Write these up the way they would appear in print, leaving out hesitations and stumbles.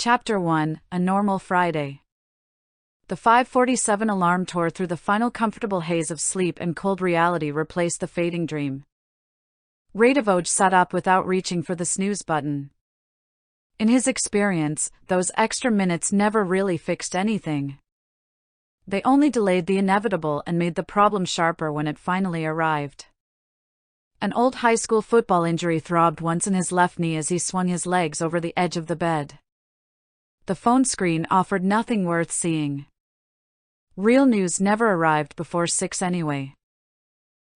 Chapter 1, A Normal Friday. The 5:47 alarm tore through the final comfortable haze of sleep, and cold reality replaced the fading dream. Radivoj sat up without reaching for the snooze button. In his experience, those extra minutes never really fixed anything. They only delayed the inevitable and made the problem sharper when it finally arrived. An old high school football injury throbbed once in his left knee as he swung his legs over the edge of the bed. The phone screen offered nothing worth seeing. Real news never arrived before 6 anyway.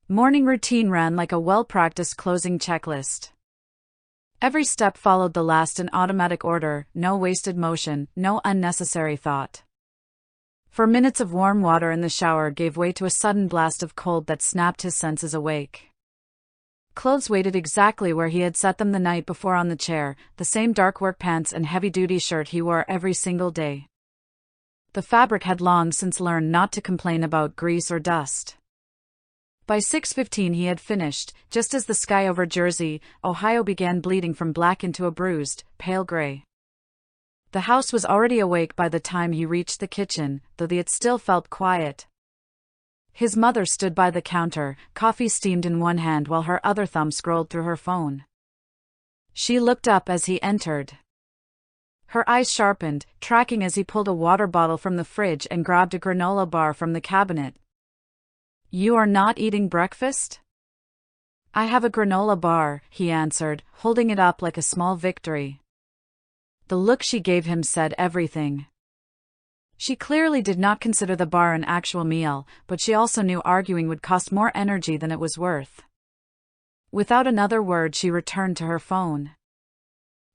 Morning routine ran like a well-practiced closing checklist. Every step followed the last in automatic order, no wasted motion, no unnecessary thought. 4 minutes of warm water in the shower gave way to a sudden blast of cold that snapped his senses awake. Clothes waited exactly where he had set them the night before on the chair, the same dark work pants and heavy-duty shirt he wore every single day. The fabric had long since learned not to complain about grease or dust. By 6:15 he had finished, just as the sky over Jersey, Ohio began bleeding from black into a bruised, pale gray. The house was already awake by the time he reached the kitchen, though it still felt quiet. His mother stood by the counter, coffee steamed in one hand while her other thumb scrolled through her phone. She looked up as he entered. Her eyes sharpened, tracking as he pulled a water bottle from the fridge and grabbed a granola bar from the cabinet. "You are not eating breakfast?" "I have a granola bar," he answered, holding it up like a small victory. The look she gave him said everything. She clearly did not consider the bar an actual meal, but she also knew arguing would cost more energy than it was worth. Without another word, she returned to her phone.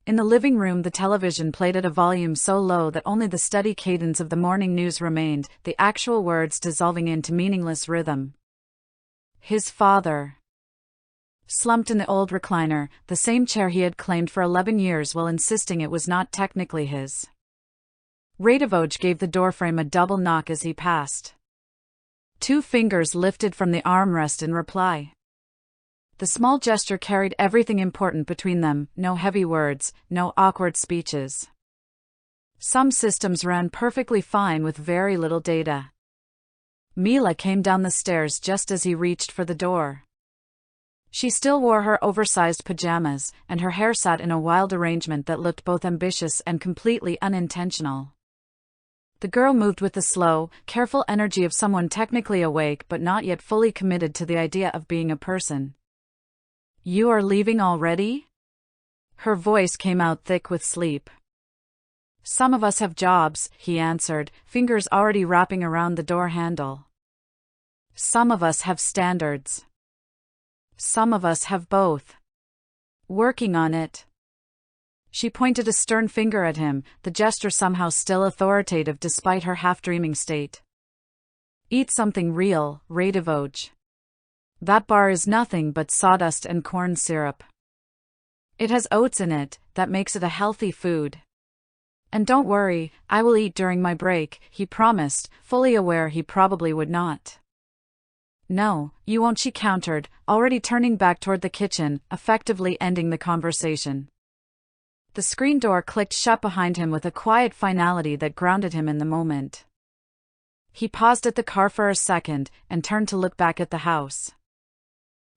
In the living room, the television played at a volume so low that only the steady cadence of the morning news remained, the actual words dissolving into meaningless rhythm. His father. Slumped in the old recliner, the same chair he had claimed for 11 years while insisting it was not technically his. Radivoj gave the doorframe a double knock as he passed. 2 fingers lifted from the armrest in reply. The small gesture carried everything important between them, no heavy words, no awkward speeches. Some systems ran perfectly fine with very little data. Mila came down the stairs just as he reached for the door. She still wore her oversized pajamas, and her hair sat in a wild arrangement that looked both ambitious and completely unintentional. The girl moved with the slow, careful energy of someone technically awake but not yet fully committed to the idea of being a person. "You are leaving already?" Her voice came out thick with sleep. "Some of us have jobs," he answered, fingers already wrapping around the door handle. "Some of us have standards. Some of us have both. Working on it." She pointed a stern finger at him, the gesture somehow still authoritative despite her half-dreaming state. "Eat something real, Radivoj. That bar is nothing but sawdust and corn syrup. It has oats in it, that makes it a healthy food. And don't worry, I will eat during my break," he promised, fully aware he probably would not. "No, you won't," she countered, already turning back toward the kitchen, effectively ending the conversation. The screen door clicked shut behind him with a quiet finality that grounded him in the moment. He paused at the car for a second, and turned to look back at the house.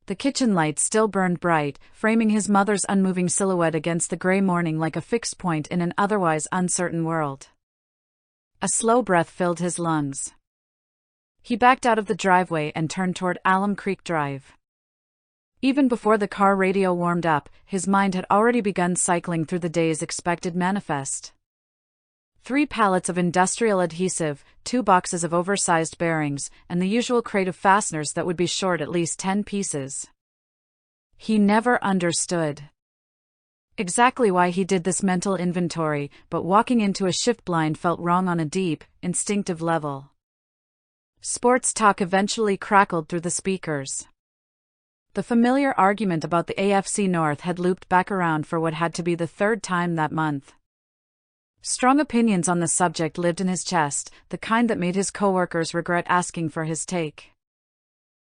The kitchen light still burned bright, framing his mother's unmoving silhouette against the gray morning like a fixed point in an otherwise uncertain world. A slow breath filled his lungs. He backed out of the driveway and turned toward Alum Creek Drive. Even before the car radio warmed up, his mind had already begun cycling through the day's expected manifest. 3 pallets of industrial adhesive, 2 boxes of oversized bearings, and the usual crate of fasteners that would be short at least 10 pieces. He never understood exactly why he did this mental inventory, but walking into a shift blind felt wrong on a deep, instinctive level. Sports talk eventually crackled through the speakers. The familiar argument about the AFC North had looped back around for what had to be the 3rd time that month. Strong opinions on the subject lived in his chest, the kind that made his coworkers regret asking for his take.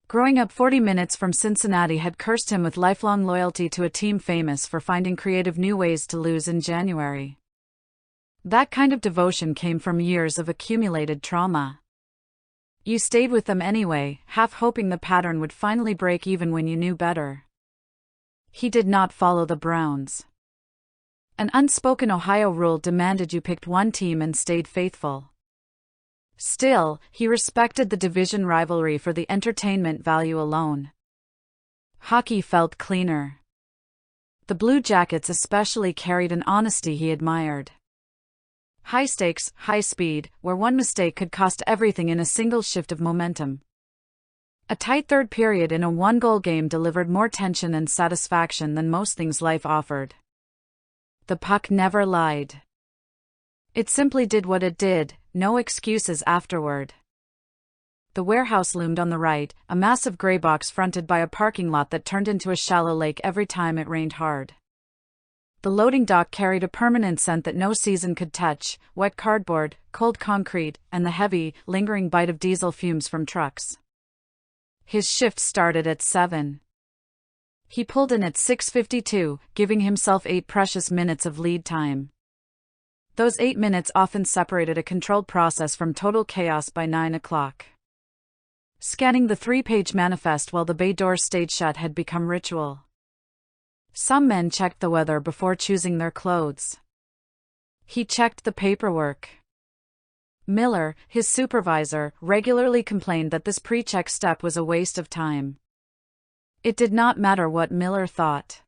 Growing up 40 minutes from Cincinnati had cursed him with lifelong loyalty to a team famous for finding creative new ways to lose in January. That kind of devotion came from years of accumulated trauma. You stayed with them anyway, half hoping the pattern would finally break even when you knew better. He did not follow the Browns. An unspoken Ohio rule demanded you picked one team and stayed faithful. Still, he respected the division rivalry for the entertainment value alone. Hockey felt cleaner. The Blue Jackets especially carried an honesty he admired. High stakes, high speed, where one mistake could cost everything in a single shift of momentum. A tight third period in a one-goal game delivered more tension and satisfaction than most things life offered. The puck never lied. It simply did what it did, no excuses afterward. The warehouse loomed on the right, a massive gray box fronted by a parking lot that turned into a shallow lake every time it rained hard. The loading dock carried a permanent scent that no season could touch: wet cardboard, cold concrete, and the heavy, lingering bite of diesel fumes from trucks. His shift started at 7. He pulled in at 6:52, giving himself 8 precious minutes of lead time. Those 8 minutes often separated a controlled process from total chaos by 9 o'clock. Scanning the 3-page manifest while the bay doors stayed shut had become ritual. Some men checked the weather before choosing their clothes. He checked the paperwork. Miller, his supervisor, regularly complained that this pre-check step was a waste of time. It did not matter what Miller thought.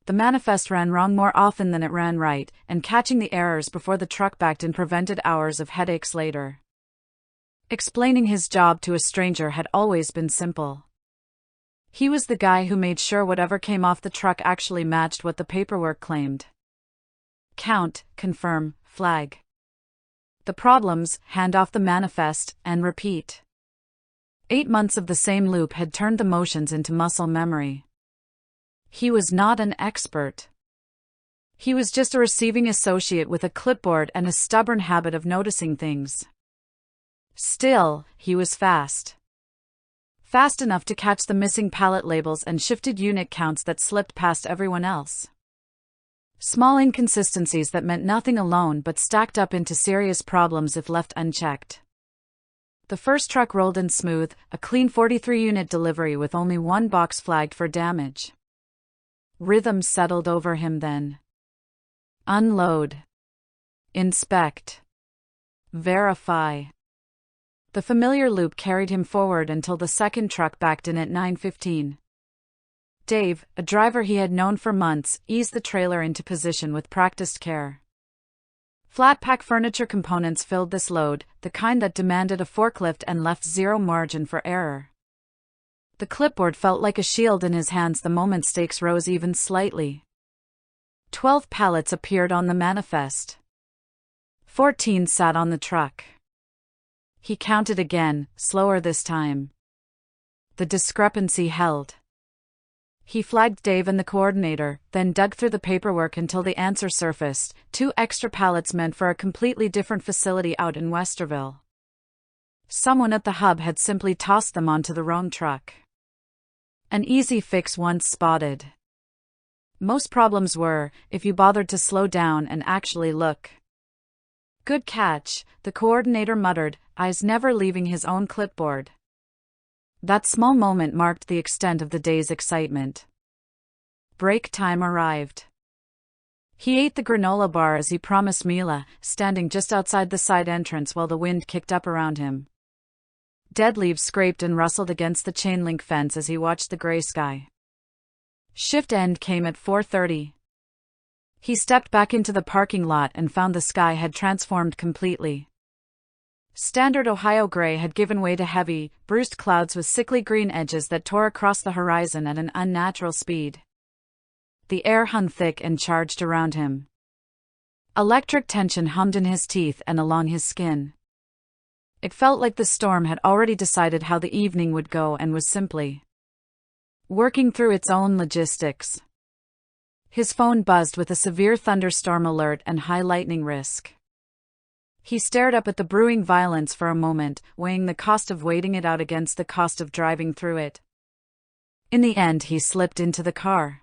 The manifest ran wrong more often than it ran right, and catching the errors before the truck backed in prevented hours of headaches later. Explaining his job to a stranger had always been simple. He was the guy who made sure whatever came off the truck actually matched what the paperwork claimed. Count, confirm, flag. The problems: hand off the manifest, and repeat. 8 months of the same loop had turned the motions into muscle memory. He was not an expert. He was just a receiving associate with a clipboard and a stubborn habit of noticing things. Still, he was fast. Fast enough to catch the missing pallet labels and shifted unit counts that slipped past everyone else. Small inconsistencies that meant nothing alone but stacked up into serious problems if left unchecked. The first truck rolled in smooth, a clean 43-unit delivery with only one box flagged for damage. Rhythm settled over him then. Unload. Inspect. Verify. The familiar loop carried him forward until the second truck backed in at 9:15. Dave, a driver he had known for months, eased the trailer into position with practiced care. Flat-pack furniture components filled this load, the kind that demanded a forklift and left zero margin for error. The clipboard felt like a shield in his hands the moment stakes rose even slightly. 12 pallets appeared on the manifest. 14 sat on the truck. He counted again, slower this time. The discrepancy held. He flagged Dave and the coordinator, then dug through the paperwork until the answer surfaced: 2 extra pallets meant for a completely different facility out in Westerville. Someone at the hub had simply tossed them onto the wrong truck. An easy fix once spotted. Most problems were, if you bothered to slow down and actually look. Good catch, the coordinator muttered, eyes never leaving his own clipboard. That small moment marked the extent of the day's excitement. Break time arrived. He ate the granola bar as he promised Mila, standing just outside the side entrance while the wind kicked up around him. Dead leaves scraped and rustled against the chain-link fence as he watched the gray sky. Shift end came at 4:30. He stepped back into the parking lot and found the sky had transformed completely. Standard Ohio gray had given way to heavy, bruised clouds with sickly green edges that tore across the horizon at an unnatural speed. The air hung thick and charged around him. Electric tension hummed in his teeth and along his skin. It felt like the storm had already decided how the evening would go and was simply working through its own logistics. His phone buzzed with a severe thunderstorm alert and high lightning risk. He stared up at the brewing violence for a moment, weighing the cost of waiting it out against the cost of driving through it. In the end, he slipped into the car.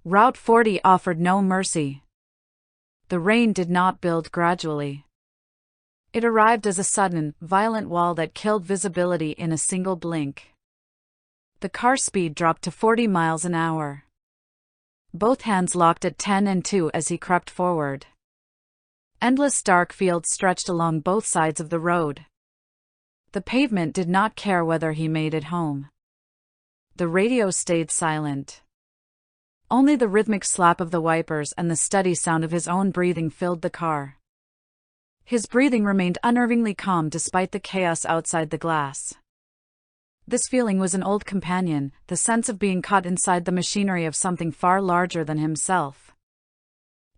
Route 40 offered no mercy. The rain did not build gradually. It arrived as a sudden, violent wall that killed visibility in a single blink. The car speed dropped to 40 miles an hour. Both hands locked at 10 and 2 as he crept forward. Endless dark fields stretched along both sides of the road. The pavement did not care whether he made it home. The radio stayed silent. Only the rhythmic slap of the wipers and the steady sound of his own breathing filled the car. His breathing remained unnervingly calm despite the chaos outside the glass. This feeling was an old companion, the sense of being caught inside the machinery of something far larger than himself.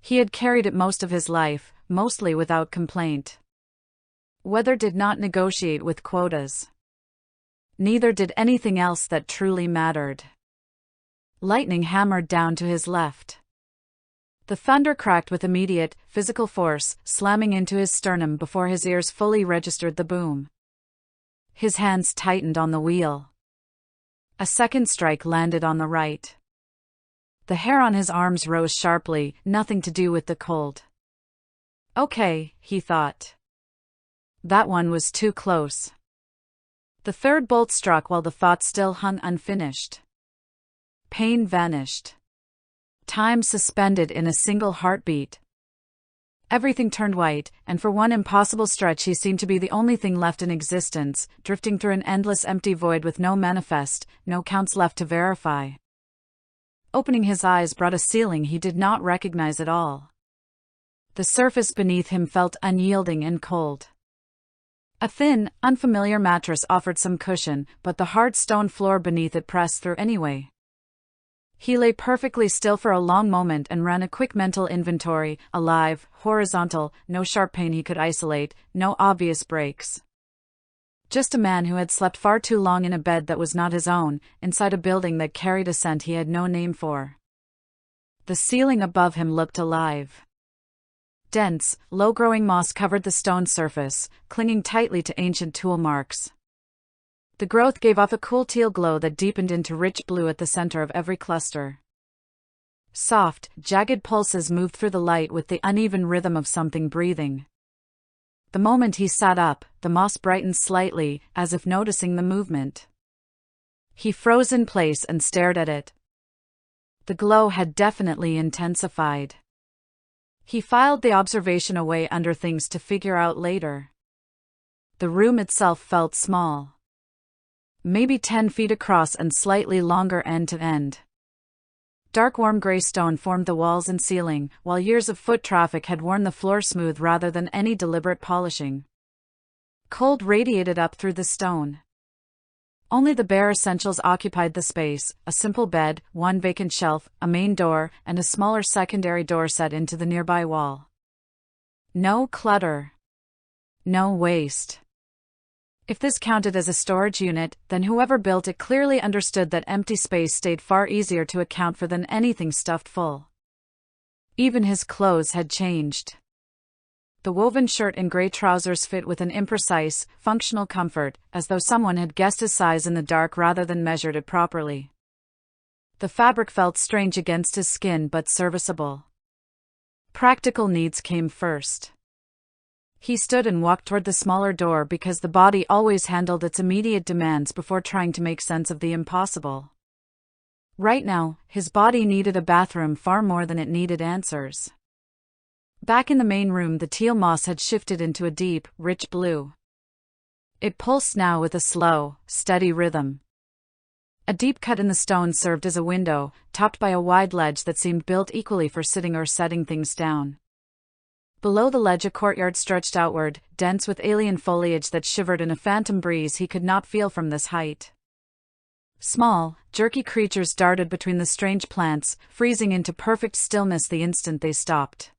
He had carried it most of his life, mostly without complaint. Weather did not negotiate with quotas. Neither did anything else that truly mattered. Lightning hammered down to his left. The thunder cracked with immediate, physical force, slamming into his sternum before his ears fully registered the boom. His hands tightened on the wheel. A second strike landed on the right. The hair on his arms rose sharply, nothing to do with the cold. Okay, he thought. That one was too close. The third bolt struck while the thought still hung unfinished. Pain vanished. Time suspended in a single heartbeat. Everything turned white, and for one impossible stretch he seemed to be the only thing left in existence, drifting through an endless empty void with no manifest, no counts left to verify. Opening his eyes brought a ceiling he did not recognize at all. The surface beneath him felt unyielding and cold. A thin, unfamiliar mattress offered some cushion, but the hard stone floor beneath it pressed through anyway. He lay perfectly still for a long moment and ran a quick mental inventory, alive, horizontal, no sharp pain he could isolate, no obvious breaks. Just a man who had slept far too long in a bed that was not his own, inside a building that carried a scent he had no name for. The ceiling above him looked alive. Dense, low-growing moss covered the stone surface, clinging tightly to ancient tool marks. The growth gave off a cool teal glow that deepened into rich blue at the center of every cluster. Soft, jagged pulses moved through the light with the uneven rhythm of something breathing. The moment he sat up, the moss brightened slightly, as if noticing the movement. He froze in place and stared at it. The glow had definitely intensified. He filed the observation away under things to figure out later. The room itself felt small. Maybe 10 feet across and slightly longer end to end. Dark warm gray stone formed the walls and ceiling, while years of foot traffic had worn the floor smooth rather than any deliberate polishing. Cold radiated up through the stone. Only the bare essentials occupied the space: a simple bed, one vacant shelf, a main door, and a smaller secondary door set into the nearby wall. No clutter. No waste. If this counted as a storage unit, then whoever built it clearly understood that empty space stayed far easier to account for than anything stuffed full. Even his clothes had changed. The woven shirt and gray trousers fit with an imprecise, functional comfort, as though someone had guessed his size in the dark rather than measured it properly. The fabric felt strange against his skin but serviceable. Practical needs came first. He stood and walked toward the smaller door because the body always handled its immediate demands before trying to make sense of the impossible. Right now, his body needed a bathroom far more than it needed answers. Back in the main room, the teal moss had shifted into a deep, rich blue. It pulsed now with a slow, steady rhythm. A deep cut in the stone served as a window, topped by a wide ledge that seemed built equally for sitting or setting things down. Below the ledge a courtyard stretched outward, dense with alien foliage that shivered in a phantom breeze he could not feel from this height. Small, jerky creatures darted between the strange plants, freezing into perfect stillness the instant they stopped.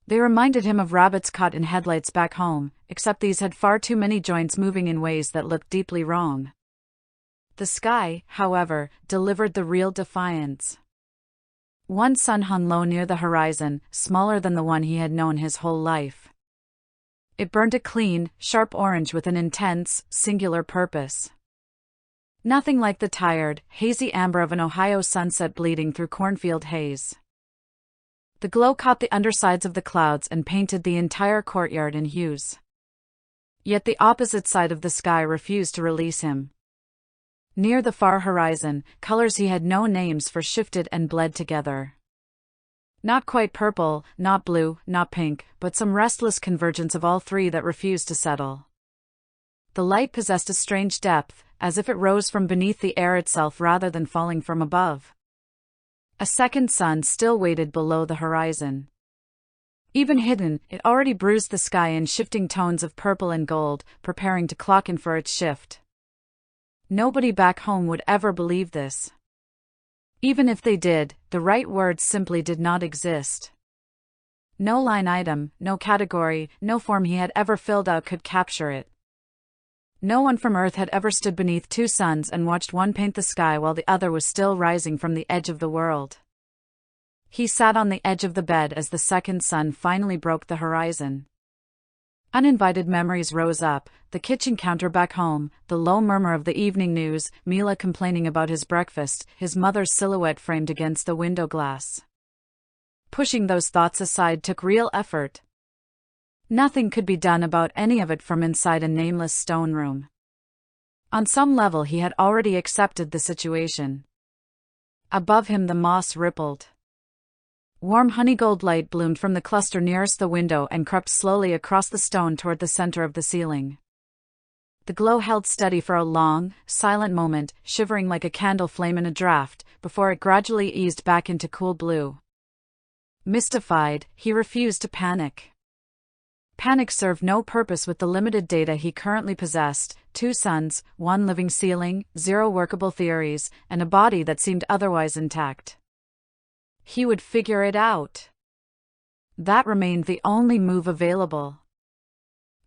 They reminded him of rabbits caught in headlights back home, except these had far too many joints moving in ways that looked deeply wrong. The sky, however, delivered the real defiance. One sun hung low near the horizon, smaller than the one he had known his whole life. It burned a clean, sharp orange with an intense, singular purpose. Nothing like the tired, hazy amber of an Ohio sunset bleeding through cornfield haze. The glow caught the undersides of the clouds and painted the entire courtyard in hues. Yet the opposite side of the sky refused to release him. Near the far horizon, colors he had no names for shifted and bled together. Not quite purple, not blue, not pink, but some restless convergence of all three that refused to settle. The light possessed a strange depth, as if it rose from beneath the air itself rather than falling from above. A second sun still waited below the horizon. Even hidden, it already bruised the sky in shifting tones of purple and gold, preparing to clock in for its shift. Nobody back home would ever believe this. Even if they did, the right words simply did not exist. No line item, no category, no form he had ever filled out could capture it. No one from Earth had ever stood beneath two suns and watched one paint the sky while the other was still rising from the edge of the world. He sat on the edge of the bed as the second sun finally broke the horizon. Uninvited memories rose up, the kitchen counter back home, the low murmur of the evening news, Mila complaining about his breakfast, his mother's silhouette framed against the window glass. Pushing those thoughts aside took real effort. Nothing could be done about any of it from inside a nameless stone room. On some level he had already accepted the situation. Above him the moss rippled. Warm honeygold light bloomed from the cluster nearest the window and crept slowly across the stone toward the center of the ceiling. The glow held steady for a long, silent moment, shivering like a candle flame in a draft, before it gradually eased back into cool blue. Mystified, he refused to panic. Panic served no purpose with the limited data he currently possessed: 2 suns, 1 living ceiling, 0 workable theories, and a body that seemed otherwise intact. He would figure it out. That remained the only move available.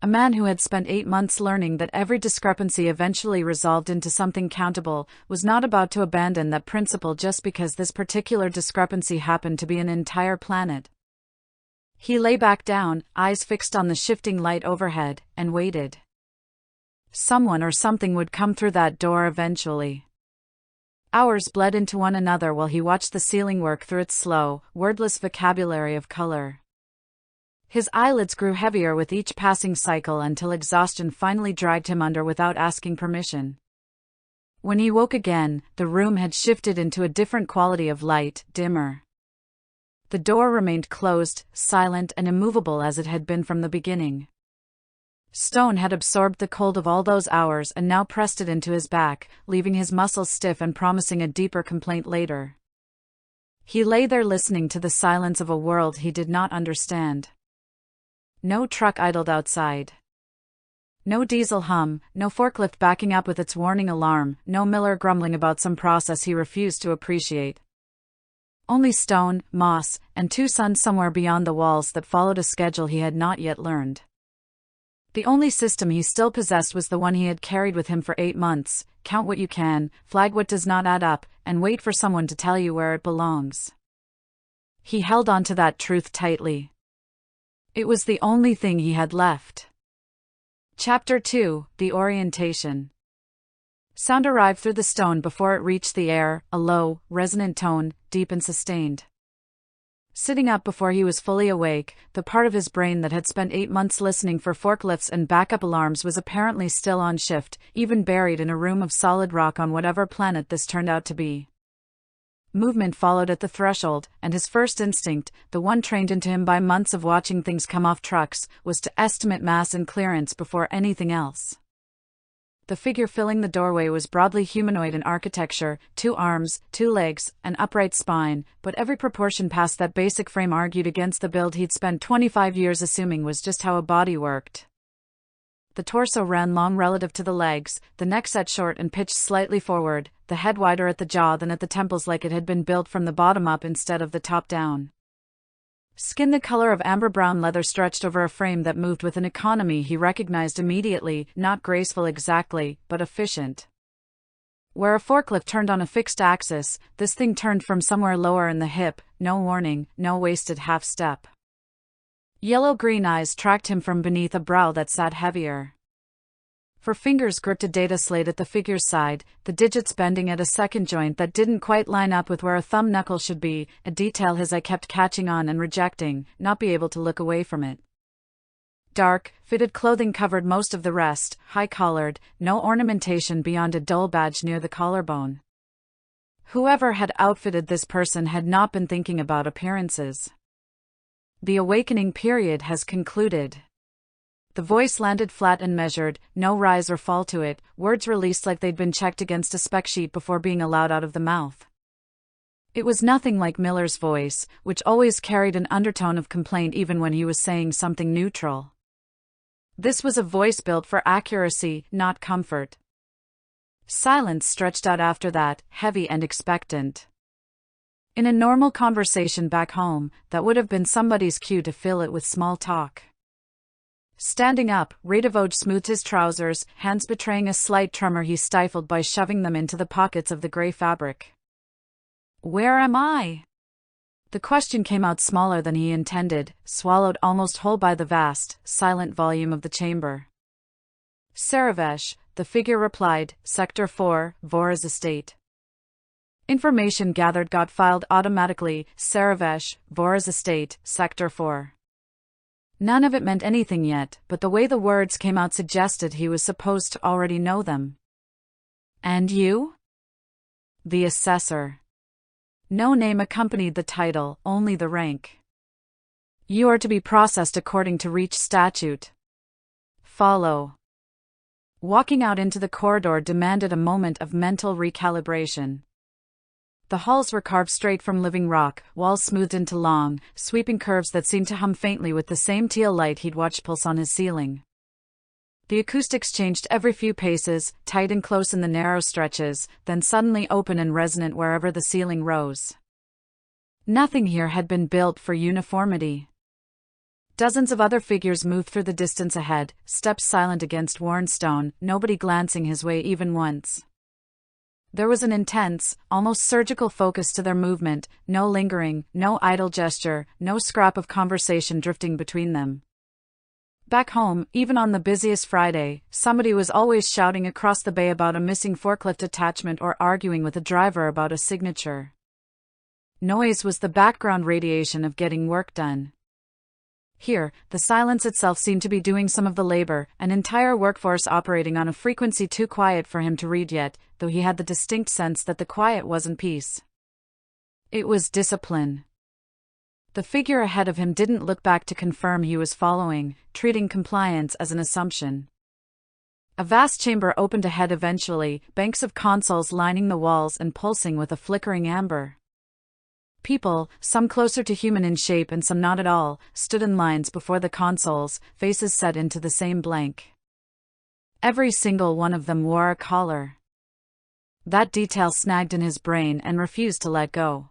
A man who had spent 8 months learning that every discrepancy eventually resolved into something countable was not about to abandon that principle just because this particular discrepancy happened to be an entire planet. He lay back down, eyes fixed on the shifting light overhead, and waited. Someone or something would come through that door eventually. Hours bled into one another while he watched the ceiling work through its slow, wordless vocabulary of color. His eyelids grew heavier with each passing cycle until exhaustion finally dragged him under without asking permission. When he woke again, the room had shifted into a different quality of light, dimmer. The door remained closed, silent and immovable as it had been from the beginning. Stone had absorbed the cold of all those hours and now pressed it into his back, leaving his muscles stiff and promising a deeper complaint later. He lay there listening to the silence of a world he did not understand. No truck idled outside. No diesel hum, no forklift backing up with its warning alarm, no miller grumbling about some process he refused to appreciate. Only stone, moss, and 2 suns somewhere beyond the walls that followed a schedule he had not yet learned. The only system he still possessed was the one he had carried with him for 8 months: count what you can, flag what does not add up, and wait for someone to tell you where it belongs. He held on to that truth tightly. It was the only thing he had left. Chapter 2: The Orientation. Sound arrived through the stone before it reached the air, a low, resonant tone, deep and sustained. Sitting up before he was fully awake, the part of his brain that had spent 8 months listening for forklifts and backup alarms was apparently still on shift, even buried in a room of solid rock on whatever planet this turned out to be. Movement followed at the threshold, and his first instinct, the one trained into him by months of watching things come off trucks, was to estimate mass and clearance before anything else. The figure filling the doorway was broadly humanoid in architecture: 2 arms, 2 legs, an upright spine, but every proportion past that basic frame argued against the build he'd spent 25 years assuming was just how a body worked. The torso ran long relative to the legs, the neck set short and pitched slightly forward, the head wider at the jaw than at the temples, like it had been built from the bottom up instead of the top down. Skin the color of amber-brown leather stretched over a frame that moved with an economy he recognized immediately, not graceful exactly, but efficient. Where a forklift turned on a fixed axis, this thing turned from somewhere lower in the hip, no warning, no wasted half-step. Yellow-green eyes tracked him from beneath a brow that sat heavier. For fingers gripped a data slate at the figure's side, the digits bending at a second joint that didn't quite line up with where a thumb knuckle should be, a detail his eye kept catching on and rejecting, not be able to look away from it. Dark, fitted clothing covered most of the rest, high-collared, no ornamentation beyond a dull badge near the collarbone. Whoever had outfitted this person had not been thinking about appearances. The awakening period has concluded. The voice landed flat and measured, no rise or fall to it, words released like they'd been checked against a spec sheet before being allowed out of the mouth. It was nothing like Miller's voice, which always carried an undertone of complaint even when he was saying something neutral. This was a voice built for accuracy, not comfort. Silence stretched out after that, heavy and expectant. In a normal conversation back home, that would have been somebody's cue to fill it with small talk. Standing up, Radivoj smoothed his trousers, hands betraying a slight tremor he stifled by shoving them into the pockets of the gray fabric. "Where am I?" The question came out smaller than he intended, swallowed almost whole by the vast, silent volume of the chamber. "Saravesh," the figure replied, "Sector 4, Vora's estate." Information gathered got filed automatically, Saravesh, Vora's estate, Sector 4. None of it meant anything yet, but the way the words came out suggested he was supposed to already know them. "And you?" "The assessor." No name accompanied the title, only the rank. "You are to be processed according to Reach statute. Follow." Walking out into the corridor demanded a moment of mental recalibration. The halls were carved straight from living rock, walls smoothed into long, sweeping curves that seemed to hum faintly with the same teal light he'd watched pulse on his ceiling. The acoustics changed every few paces, tight and close in the narrow stretches, then suddenly open and resonant wherever the ceiling rose. Nothing here had been built for uniformity. Dozens of other figures moved through the distance ahead, steps silent against worn stone, nobody glancing his way even once. There was an intense, almost surgical focus to their movement, no lingering, no idle gesture, no scrap of conversation drifting between them. Back home, even on the busiest Friday, somebody was always shouting across the bay about a missing forklift attachment or arguing with a driver about a signature. Noise was the background radiation of getting work done. Here, the silence itself seemed to be doing some of the labor, an entire workforce operating on a frequency too quiet for him to read yet, though he had the distinct sense that the quiet wasn't peace. It was discipline. The figure ahead of him didn't look back to confirm he was following, treating compliance as an assumption. A vast chamber opened ahead eventually, banks of consoles lining the walls and pulsing with a flickering amber. People, some closer to human in shape and some not at all, stood in lines before the consoles, faces set into the same blank. Every single one of them wore a collar. That detail snagged in his brain and refused to let go.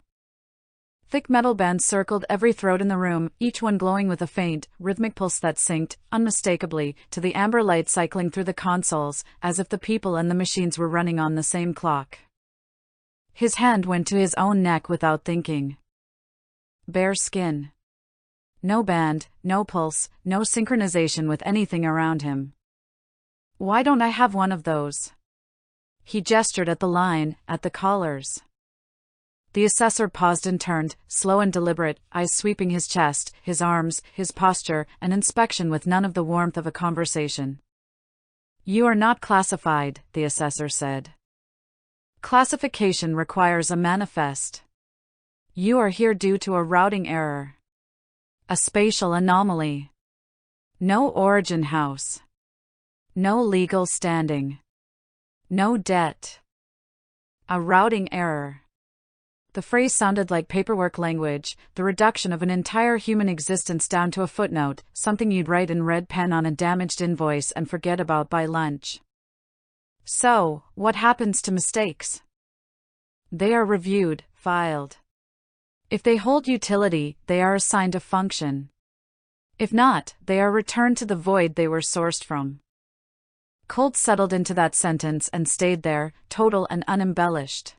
Thick metal bands circled every throat in the room, each one glowing with a faint, rhythmic pulse that synced, unmistakably, to the amber light cycling through the consoles, as if the people and the machines were running on the same clock. His hand went to his own neck without thinking. Bare skin. No band, no pulse, no synchronization with anything around him. "Why don't I have one of those?" He gestured at the line, at the collars. The assessor paused and turned, slow and deliberate, eyes sweeping his chest, his arms, his posture, an inspection with none of the warmth of a conversation. "You are not classified," the assessor said. "Classification requires a manifest. You are here due to a routing error. A spatial anomaly. No origin house. No legal standing. No debt. A routing error." The phrase sounded like paperwork language, the reduction of an entire human existence down to a footnote, something you'd write in red pen on a damaged invoice and forget about by lunch. So, what happens to mistakes? They are reviewed, filed. If they hold utility, they are assigned a function. If not, they are returned to the void they were sourced from. Cold settled into that sentence and stayed there, total and unembellished.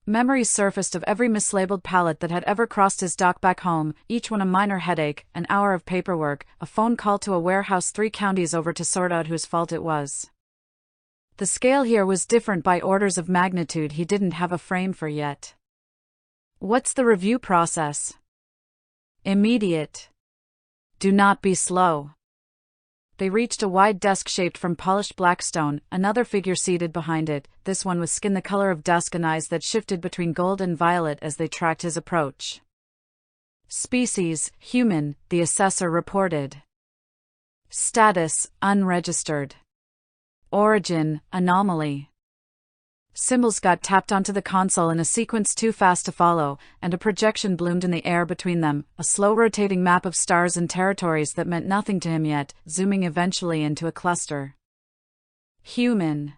Memories surfaced of every mislabeled pallet that had ever crossed his dock back home, each one a minor headache, an hour of paperwork, a phone call to a warehouse 3 counties over to sort out whose fault it was. The scale here was different by orders of magnitude he didn't have a frame for yet. What's the review process? Immediate. Do not be slow. They reached a wide desk shaped from polished black stone, another figure seated behind it, this one with skin the color of dusk and eyes that shifted between gold and violet as they tracked his approach. Species, human, the assessor reported. Status, unregistered. Origin, anomaly. Symbols got tapped onto the console in a sequence too fast to follow, and a projection bloomed in the air between them, a slow-rotating map of stars and territories that meant nothing to him yet, zooming eventually into a cluster. Human.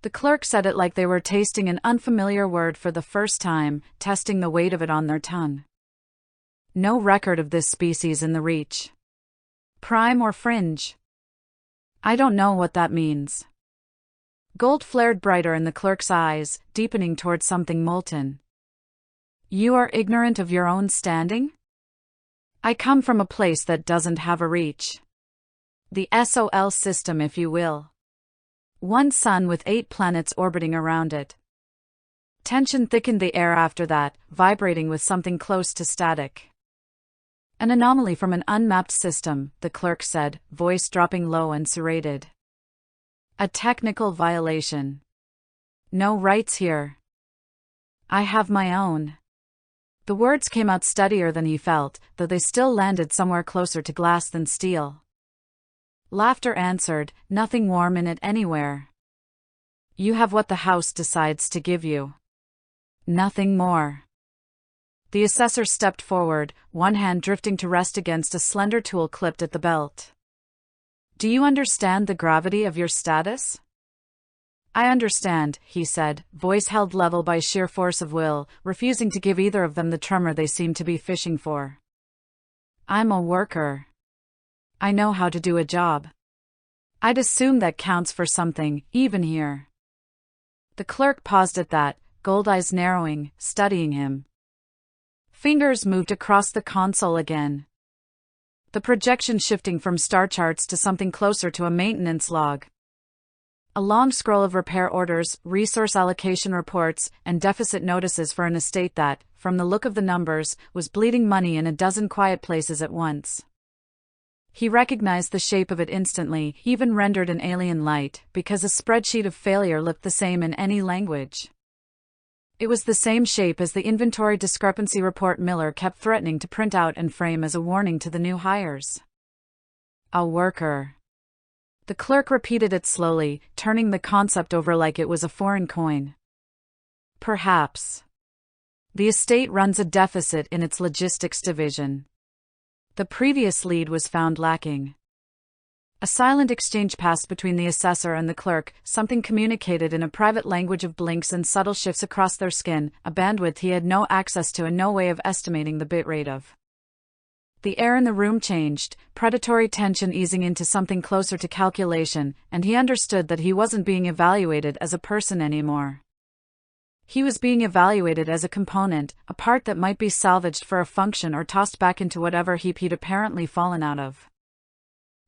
The clerk said it like they were tasting an unfamiliar word for the first time, testing the weight of it on their tongue. No record of this species in the reach. Prime or fringe? I don't know what that means. Gold flared brighter in the clerk's eyes, deepening toward something molten. You are ignorant of your own standing? I come from a place that doesn't have a reach. The SOL system, if you will. One sun with 8 planets orbiting around it. Tension thickened the air after that, vibrating with something close to static. An anomaly from an unmapped system, the clerk said, voice dropping low and serrated. A technical violation. No rights here. I have my own. The words came out steadier than he felt, though they still landed somewhere closer to glass than steel. Laughter answered, nothing warm in it anywhere. You have what the house decides to give you. Nothing more. The assessor stepped forward, one hand drifting to rest against a slender tool clipped at the belt. Do you understand the gravity of your status? I understand, he said, voice held level by sheer force of will, refusing to give either of them the tremor they seemed to be fishing for. I'm a worker. I know how to do a job. I'd assume that counts for something, even here. The clerk paused at that, gold eyes narrowing, studying him. Fingers moved across the console again. The projection shifting from star charts to something closer to a maintenance log. A long scroll of repair orders, resource allocation reports, and deficit notices for an estate that, from the look of the numbers, was bleeding money in a dozen quiet places at once. He recognized the shape of it instantly, even rendered in alien light, because a spreadsheet of failure looked the same in any language. It was the same shape as the inventory discrepancy report Miller kept threatening to print out and frame as a warning to the new hires. A worker. The clerk repeated it slowly, turning the concept over like it was a foreign coin. Perhaps. The estate runs a deficit in its logistics division. The previous lead was found lacking. A silent exchange passed between the assessor and the clerk, something communicated in a private language of blinks and subtle shifts across their skin, a bandwidth he had no access to and no way of estimating the bit rate of. The air in the room changed, predatory tension easing into something closer to calculation, and he understood that he wasn't being evaluated as a person anymore. He was being evaluated as a component, a part that might be salvaged for a function or tossed back into whatever heap he'd apparently fallen out of.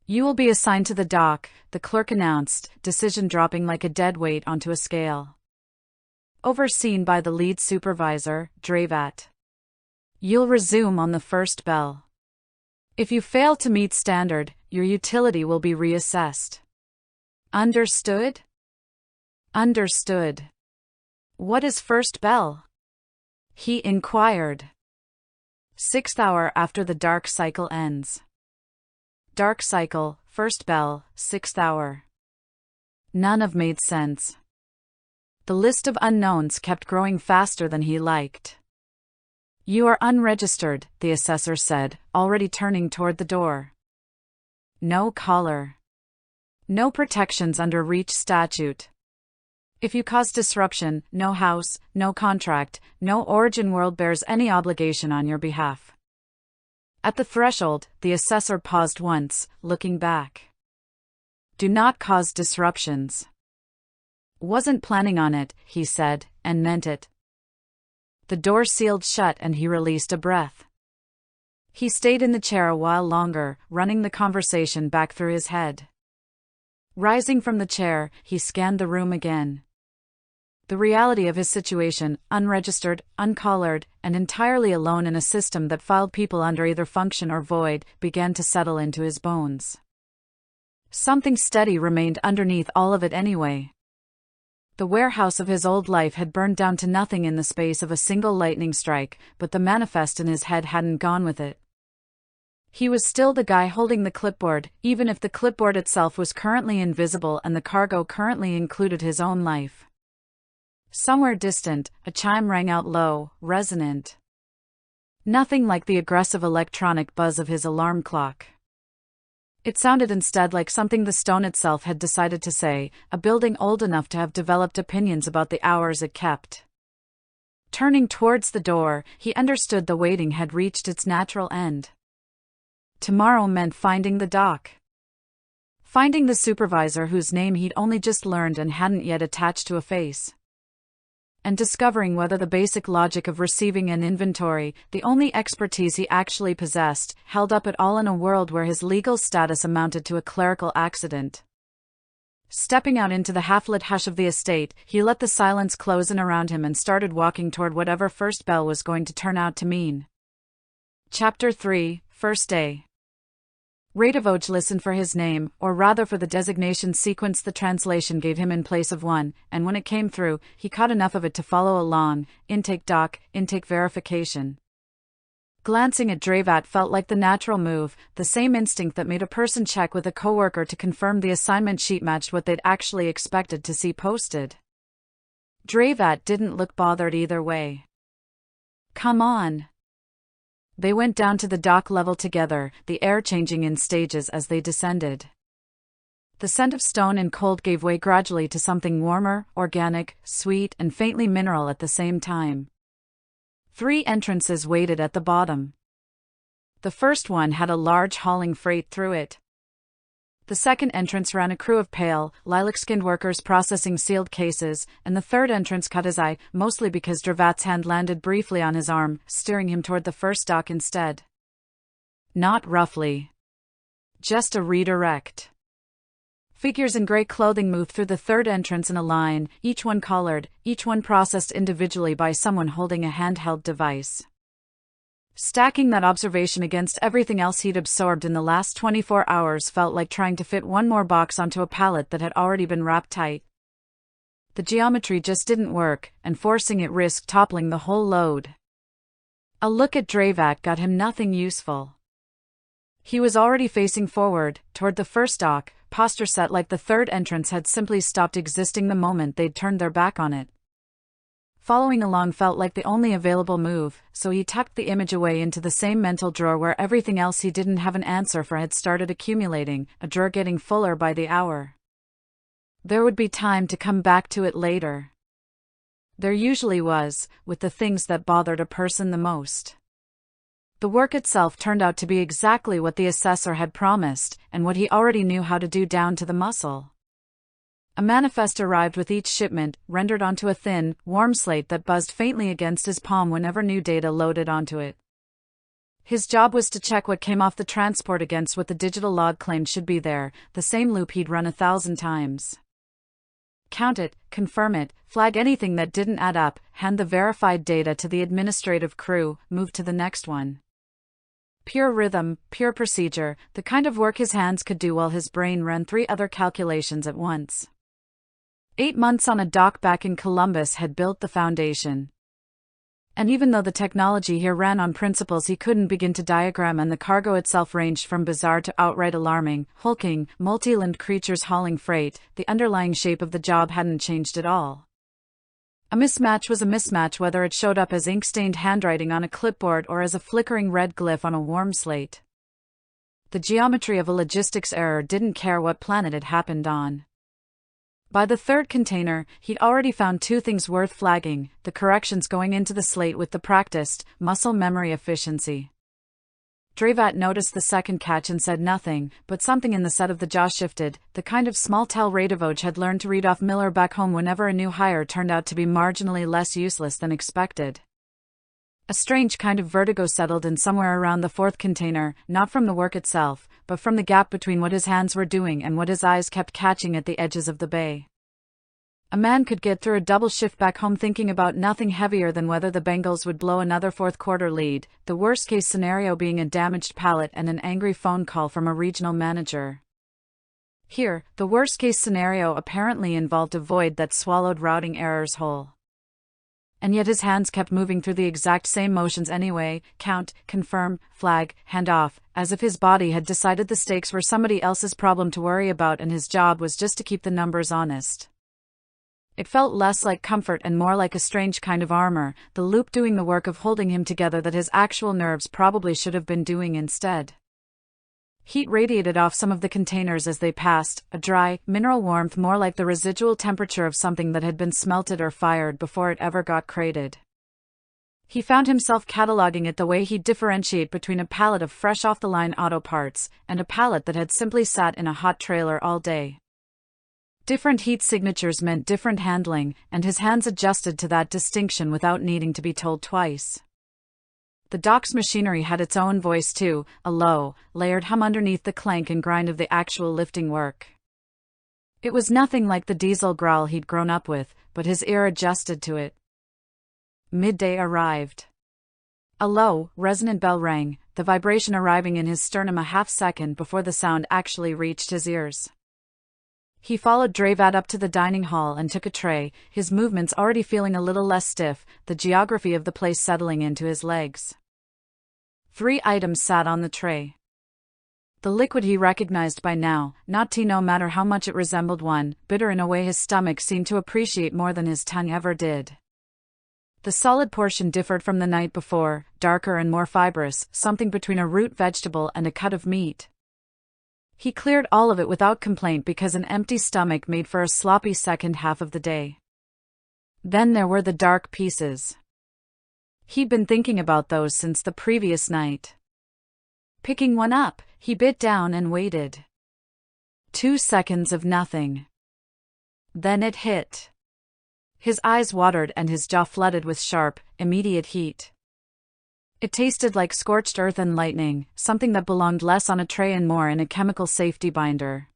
You will be assigned to the dock, the clerk announced, decision dropping like a dead weight onto a scale. Overseen by the lead supervisor, Dravat. You'll resume on the first bell. If you fail to meet standard, your utility will be reassessed. Understood? Understood. What is first bell? He inquired. 6th hour after the dark cycle ends. Dark cycle, first bell, 6th hour. None of made sense. The list of unknowns kept growing faster than he liked. You are unregistered, the assessor said, already turning toward the door. No collar. No protections under Reach statute. If you cause disruption, no house, no contract, no origin world bears any obligation on your behalf. At the threshold, the assessor paused once, looking back. Do not cause disruptions. Wasn't planning on it, he said, and meant it. The door sealed shut and he released a breath. He stayed in the chair a while longer, running the conversation back through his head. Rising from the chair, he scanned the room again. The reality of his situation, unregistered, uncollared, and entirely alone in a system that filed people under either function or void, began to settle into his bones. Something steady remained underneath all of it anyway. The warehouse of his old life had burned down to nothing in the space of a single lightning strike, but the manifest in his head hadn't gone with it. He was still the guy holding the clipboard, even if the clipboard itself was currently invisible and the cargo currently included his own life. Somewhere distant, a chime rang out low, resonant. Nothing like the aggressive electronic buzz of his alarm clock. It sounded instead like something the stone itself had decided to say, a building old enough to have developed opinions about the hours it kept. Turning towards the door, he understood the waiting had reached its natural end. Tomorrow meant finding the doc. Finding the supervisor whose name he'd only just learned and hadn't yet attached to a face. And discovering whether the basic logic of receiving an inventory, the only expertise he actually possessed, held up at all in a world where his legal status amounted to a clerical accident. Stepping out into the half-lit hush of the estate, he let the silence close in around him and started walking toward whatever first bell was going to turn out to mean. Chapter 3, First Day. Radovoj listened for his name, or rather for the designation sequence the translation gave him in place of one, and when it came through, he caught enough of it to follow along. Intake doc, intake verification. Glancing at Dravat felt like the natural move, the same instinct that made a person check with a coworker to confirm the assignment sheet matched what they'd actually expected to see posted. Dravat didn't look bothered either way. Come on. They went down to the dock level together, the air changing in stages as they descended. The scent of stone and cold gave way gradually to something warmer, organic, sweet, and faintly mineral at the same time. 3 entrances waited at the bottom. The first one had a large hauling freight through it. The second entrance ran a crew of pale, lilac-skinned workers processing sealed cases, and the third entrance caught his eye, mostly because Dravat's hand landed briefly on his arm, steering him toward the first dock instead. Not roughly. Just a redirect. Figures in gray clothing moved through the third entrance in a line, each one collared, each one processed individually by someone holding a handheld device. Stacking that observation against everything else he'd absorbed in the last 24 hours felt like trying to fit one more box onto a pallet that had already been wrapped tight. The geometry just didn't work, and forcing it risked toppling the whole load. A look at Dravat got him nothing useful. He was already facing forward, toward the first dock, posture set like the third entrance had simply stopped existing the moment they'd turned their back on it. Following along felt like the only available move, so he tucked the image away into the same mental drawer where everything else he didn't have an answer for had started accumulating, a drawer getting fuller by the hour. There would be time to come back to it later. There usually was, with the things that bothered a person the most. The work itself turned out to be exactly what the assessor had promised, and what he already knew how to do down to the muscle. A manifest arrived with each shipment, rendered onto a thin, warm slate that buzzed faintly against his palm whenever new data loaded onto it. His job was to check what came off the transport against what the digital log claimed should be there, the same loop he'd run 1,000 times. Count it, confirm it, flag anything that didn't add up, hand the verified data to the administrative crew, move to the next one. Pure rhythm, pure procedure, the kind of work his hands could do while his brain ran 3 other calculations at once. 8 months on a dock back in Columbus had built the foundation. And even though the technology here ran on principles he couldn't begin to diagram and the cargo itself ranged from bizarre to outright alarming, hulking, multi-limbed creatures hauling freight, the underlying shape of the job hadn't changed at all. A mismatch was a mismatch whether it showed up as ink-stained handwriting on a clipboard or as a flickering red glyph on a warm slate. The geometry of a logistics error didn't care what planet it happened on. By the third container, he'd already found 2 things worth flagging, the corrections going into the slate with the practiced, muscle memory efficiency. Dravat noticed the second catch and said nothing, but something in the set of the jaw shifted, the kind of small tell Radovoj had learned to read off Miller back home whenever a new hire turned out to be marginally less useless than expected. A strange kind of vertigo settled in somewhere around the fourth container, not from the work itself, but from the gap between what his hands were doing and what his eyes kept catching at the edges of the bay. A man could get through a double shift back home thinking about nothing heavier than whether the Bengals would blow another fourth quarter lead, the worst case scenario being a damaged pallet and an angry phone call from a regional manager. Here, the worst case scenario apparently involved a void that swallowed routing errors whole. And yet his hands kept moving through the exact same motions anyway: count, confirm, flag, hand off, as if his body had decided the stakes were somebody else's problem to worry about and his job was just to keep the numbers honest. It felt less like comfort and more like a strange kind of armor, the loop doing the work of holding him together that his actual nerves probably should have been doing instead. Heat radiated off some of the containers as they passed, a dry, mineral warmth more like the residual temperature of something that had been smelted or fired before it ever got crated. He found himself cataloging it the way he'd differentiate between a pallet of fresh off-the-line auto parts and a pallet that had simply sat in a hot trailer all day. Different heat signatures meant different handling, and his hands adjusted to that distinction without needing to be told twice. The dock's machinery had its own voice too, a low, layered hum underneath the clank and grind of the actual lifting work. It was nothing like the diesel growl he'd grown up with, but his ear adjusted to it. Midday arrived. A low, resonant bell rang, the vibration arriving in his sternum a half-second before the sound actually reached his ears. He followed Dravat up to the dining hall and took a tray, his movements already feeling a little less stiff, the geography of the place settling into his legs. 3 items sat on the tray. The liquid he recognized by now, not tea no matter how much it resembled one, bitter in a way his stomach seemed to appreciate more than his tongue ever did. The solid portion differed from the night before, darker and more fibrous, something between a root vegetable and a cut of meat. He cleared all of it without complaint because an empty stomach made for a sloppy second half of the day. Then there were the dark pieces. He'd been thinking about those since the previous night. Picking one up, he bit down and waited. 2 seconds of nothing. Then it hit. His eyes watered and his jaw flooded with sharp, immediate heat. It tasted like scorched earth and lightning, something that belonged less on a tray and more in a chemical safety binder.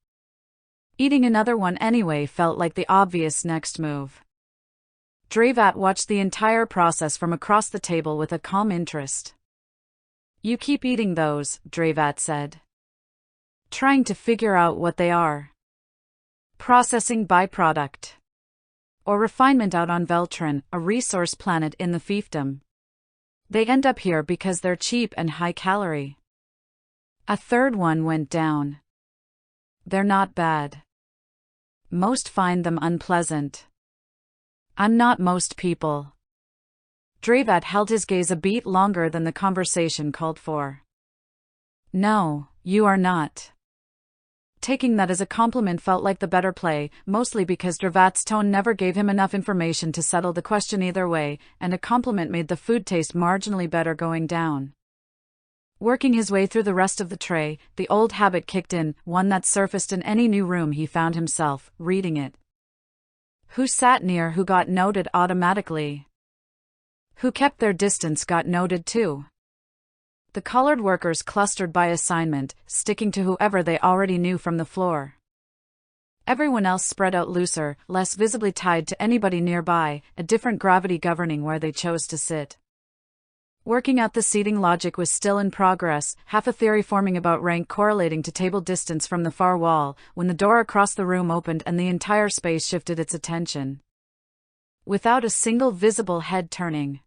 Eating another one anyway felt like the obvious next move. Dravat watched the entire process from across the table with a calm interest. "You keep eating those," Dravat said. "Trying to figure out what they are. Processing byproduct. Or refinement out on Veltron, a resource planet in the fiefdom. They end up here because they're cheap and high-calorie." A third one went down. "They're not bad. Most find them unpleasant. I'm not most people." Dravat held his gaze a beat longer than the conversation called for. "No, you are not." Taking that as a compliment felt like the better play, mostly because Dravat's tone never gave him enough information to settle the question either way, and a compliment made the food taste marginally better going down. Working his way through the rest of the tray, the old habit kicked in, one that surfaced in any new room he found himself, reading it. Who sat near who got noted automatically. Who kept their distance got noted too. The collared workers clustered by assignment, sticking to whoever they already knew from the floor. Everyone else spread out looser, less visibly tied to anybody nearby, a different gravity governing where they chose to sit. Working out the seating logic was still in progress, half a theory forming about rank correlating to table distance from the far wall, when the door across the room opened and the entire space shifted its attention. Without a single visible head turning.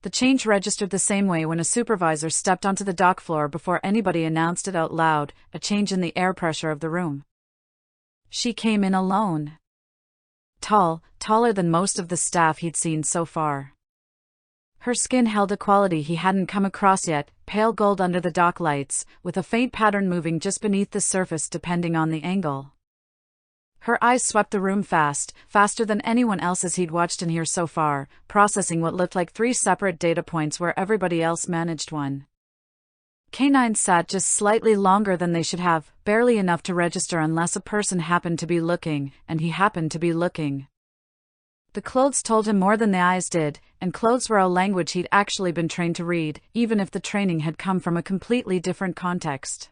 The change registered the same way when a supervisor stepped onto the dock floor before anybody announced it out loud, a change in the air pressure of the room. She came in alone. Tall, taller than most of the staff he'd seen so far. Her skin held a quality he hadn't come across yet, pale gold under the dock lights, with a faint pattern moving just beneath the surface depending on the angle. Her eyes swept the room faster than anyone else's he'd watched in here so far, processing what looked like 3 separate data points where everybody else managed one. Canines sat just slightly longer than they should have, barely enough to register unless a person happened to be looking, and he happened to be looking. The clothes told him more than the eyes did, and clothes were a language he'd actually been trained to read, even if the training had come from a completely different context.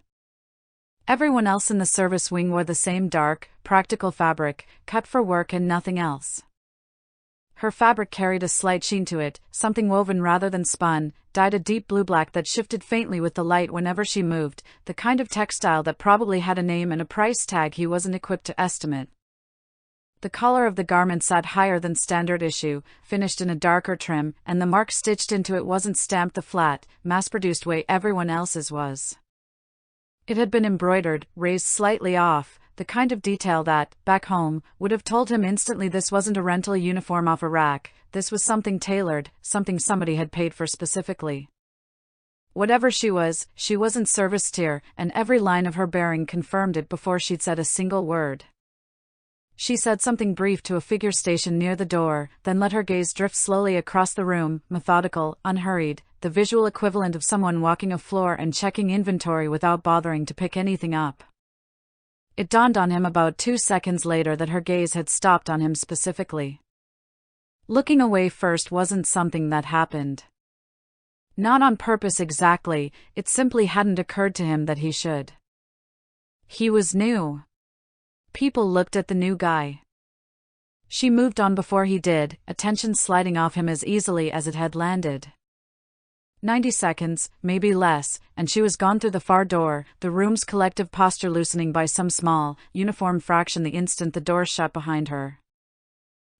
Everyone else in the service wing wore the same dark, practical fabric, cut for work and nothing else. Her fabric carried a slight sheen to it, something woven rather than spun, dyed a deep blue-black that shifted faintly with the light whenever she moved, the kind of textile that probably had a name and a price tag he wasn't equipped to estimate. The collar of the garment sat higher than standard issue, finished in a darker trim, and the mark stitched into it wasn't stamped the flat, mass-produced way everyone else's was. It had been embroidered, raised slightly off, the kind of detail that, back home, would have told him instantly this wasn't a rental uniform off a rack, this was something tailored, something somebody had paid for specifically. Whatever she wasn't service tier, and every line of her bearing confirmed it before she'd said a single word. She said something brief to a figure stationed near the door, then let her gaze drift slowly across the room, methodical, unhurried, the visual equivalent of someone walking a floor and checking inventory without bothering to pick anything up. It dawned on him about 2 seconds later that her gaze had stopped on him specifically. Looking away first wasn't something that happened. Not on purpose exactly, it simply hadn't occurred to him that he should. He was new. People looked at the new guy. She moved on before he did, attention sliding off him as easily as it had landed. 90 seconds, maybe less, and she was gone through the far door, the room's collective posture loosening by some small, uniform fraction the instant the door shut behind her.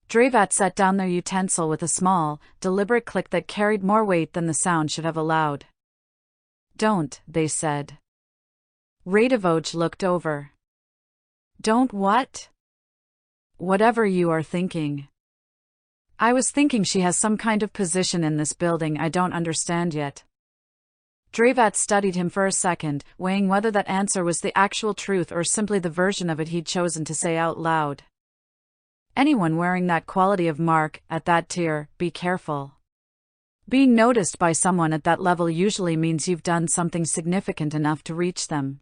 Dravat set down their utensil with a small, deliberate click that carried more weight than the sound should have allowed. "Don't," they said. Radivoj looked over. "Don't what?" "Whatever you are thinking." "I was thinking she has some kind of position in this building I don't understand yet." Dravat studied him for a second, weighing whether that answer was the actual truth or simply the version of it he'd chosen to say out loud. Anyone wearing that quality of mark, at that tier, be careful. Being noticed by someone at that level usually means you've done something significant enough to reach them.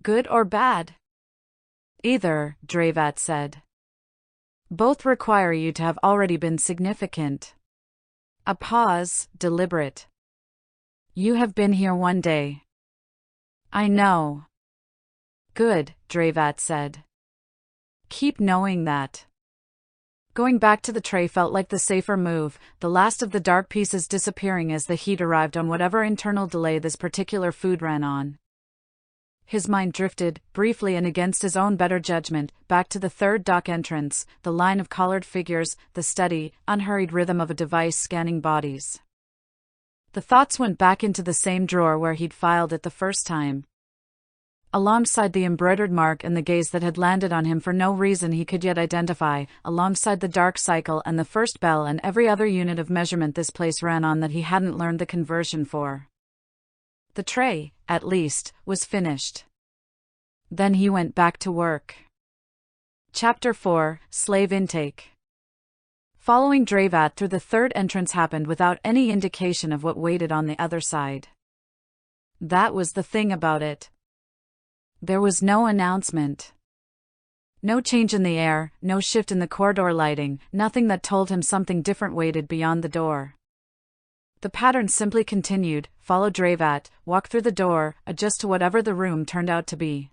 Good or bad? Either, Dravat said. Both require you to have already been significant. A pause, deliberate. You have been here one day. I know. Good, Dravat said. Keep knowing that. Going back to the tray felt like the safer move, the last of the dark pieces disappearing as the heat arrived on whatever internal delay this particular food ran on. His mind drifted, briefly and against his own better judgment, back to the third dock entrance, the line of collared figures, the steady, unhurried rhythm of a device scanning bodies. The thoughts went back into the same drawer where he'd filed it the first time. Alongside the embroidered mark and the gaze that had landed on him for no reason he could yet identify, alongside the dark cycle and the first bell and every other unit of measurement this place ran on that he hadn't learned the conversion for. The tray, at least, was finished. Then he went back to work. Chapter 4, Slave Intake. Following Dravat through the third entrance happened without any indication of what waited on the other side. That was the thing about it. There was no announcement. No change in the air, no shift in the corridor lighting, nothing that told him something different waited beyond the door. The pattern simply continued: follow Dravat, walk through the door, adjust to whatever the room turned out to be.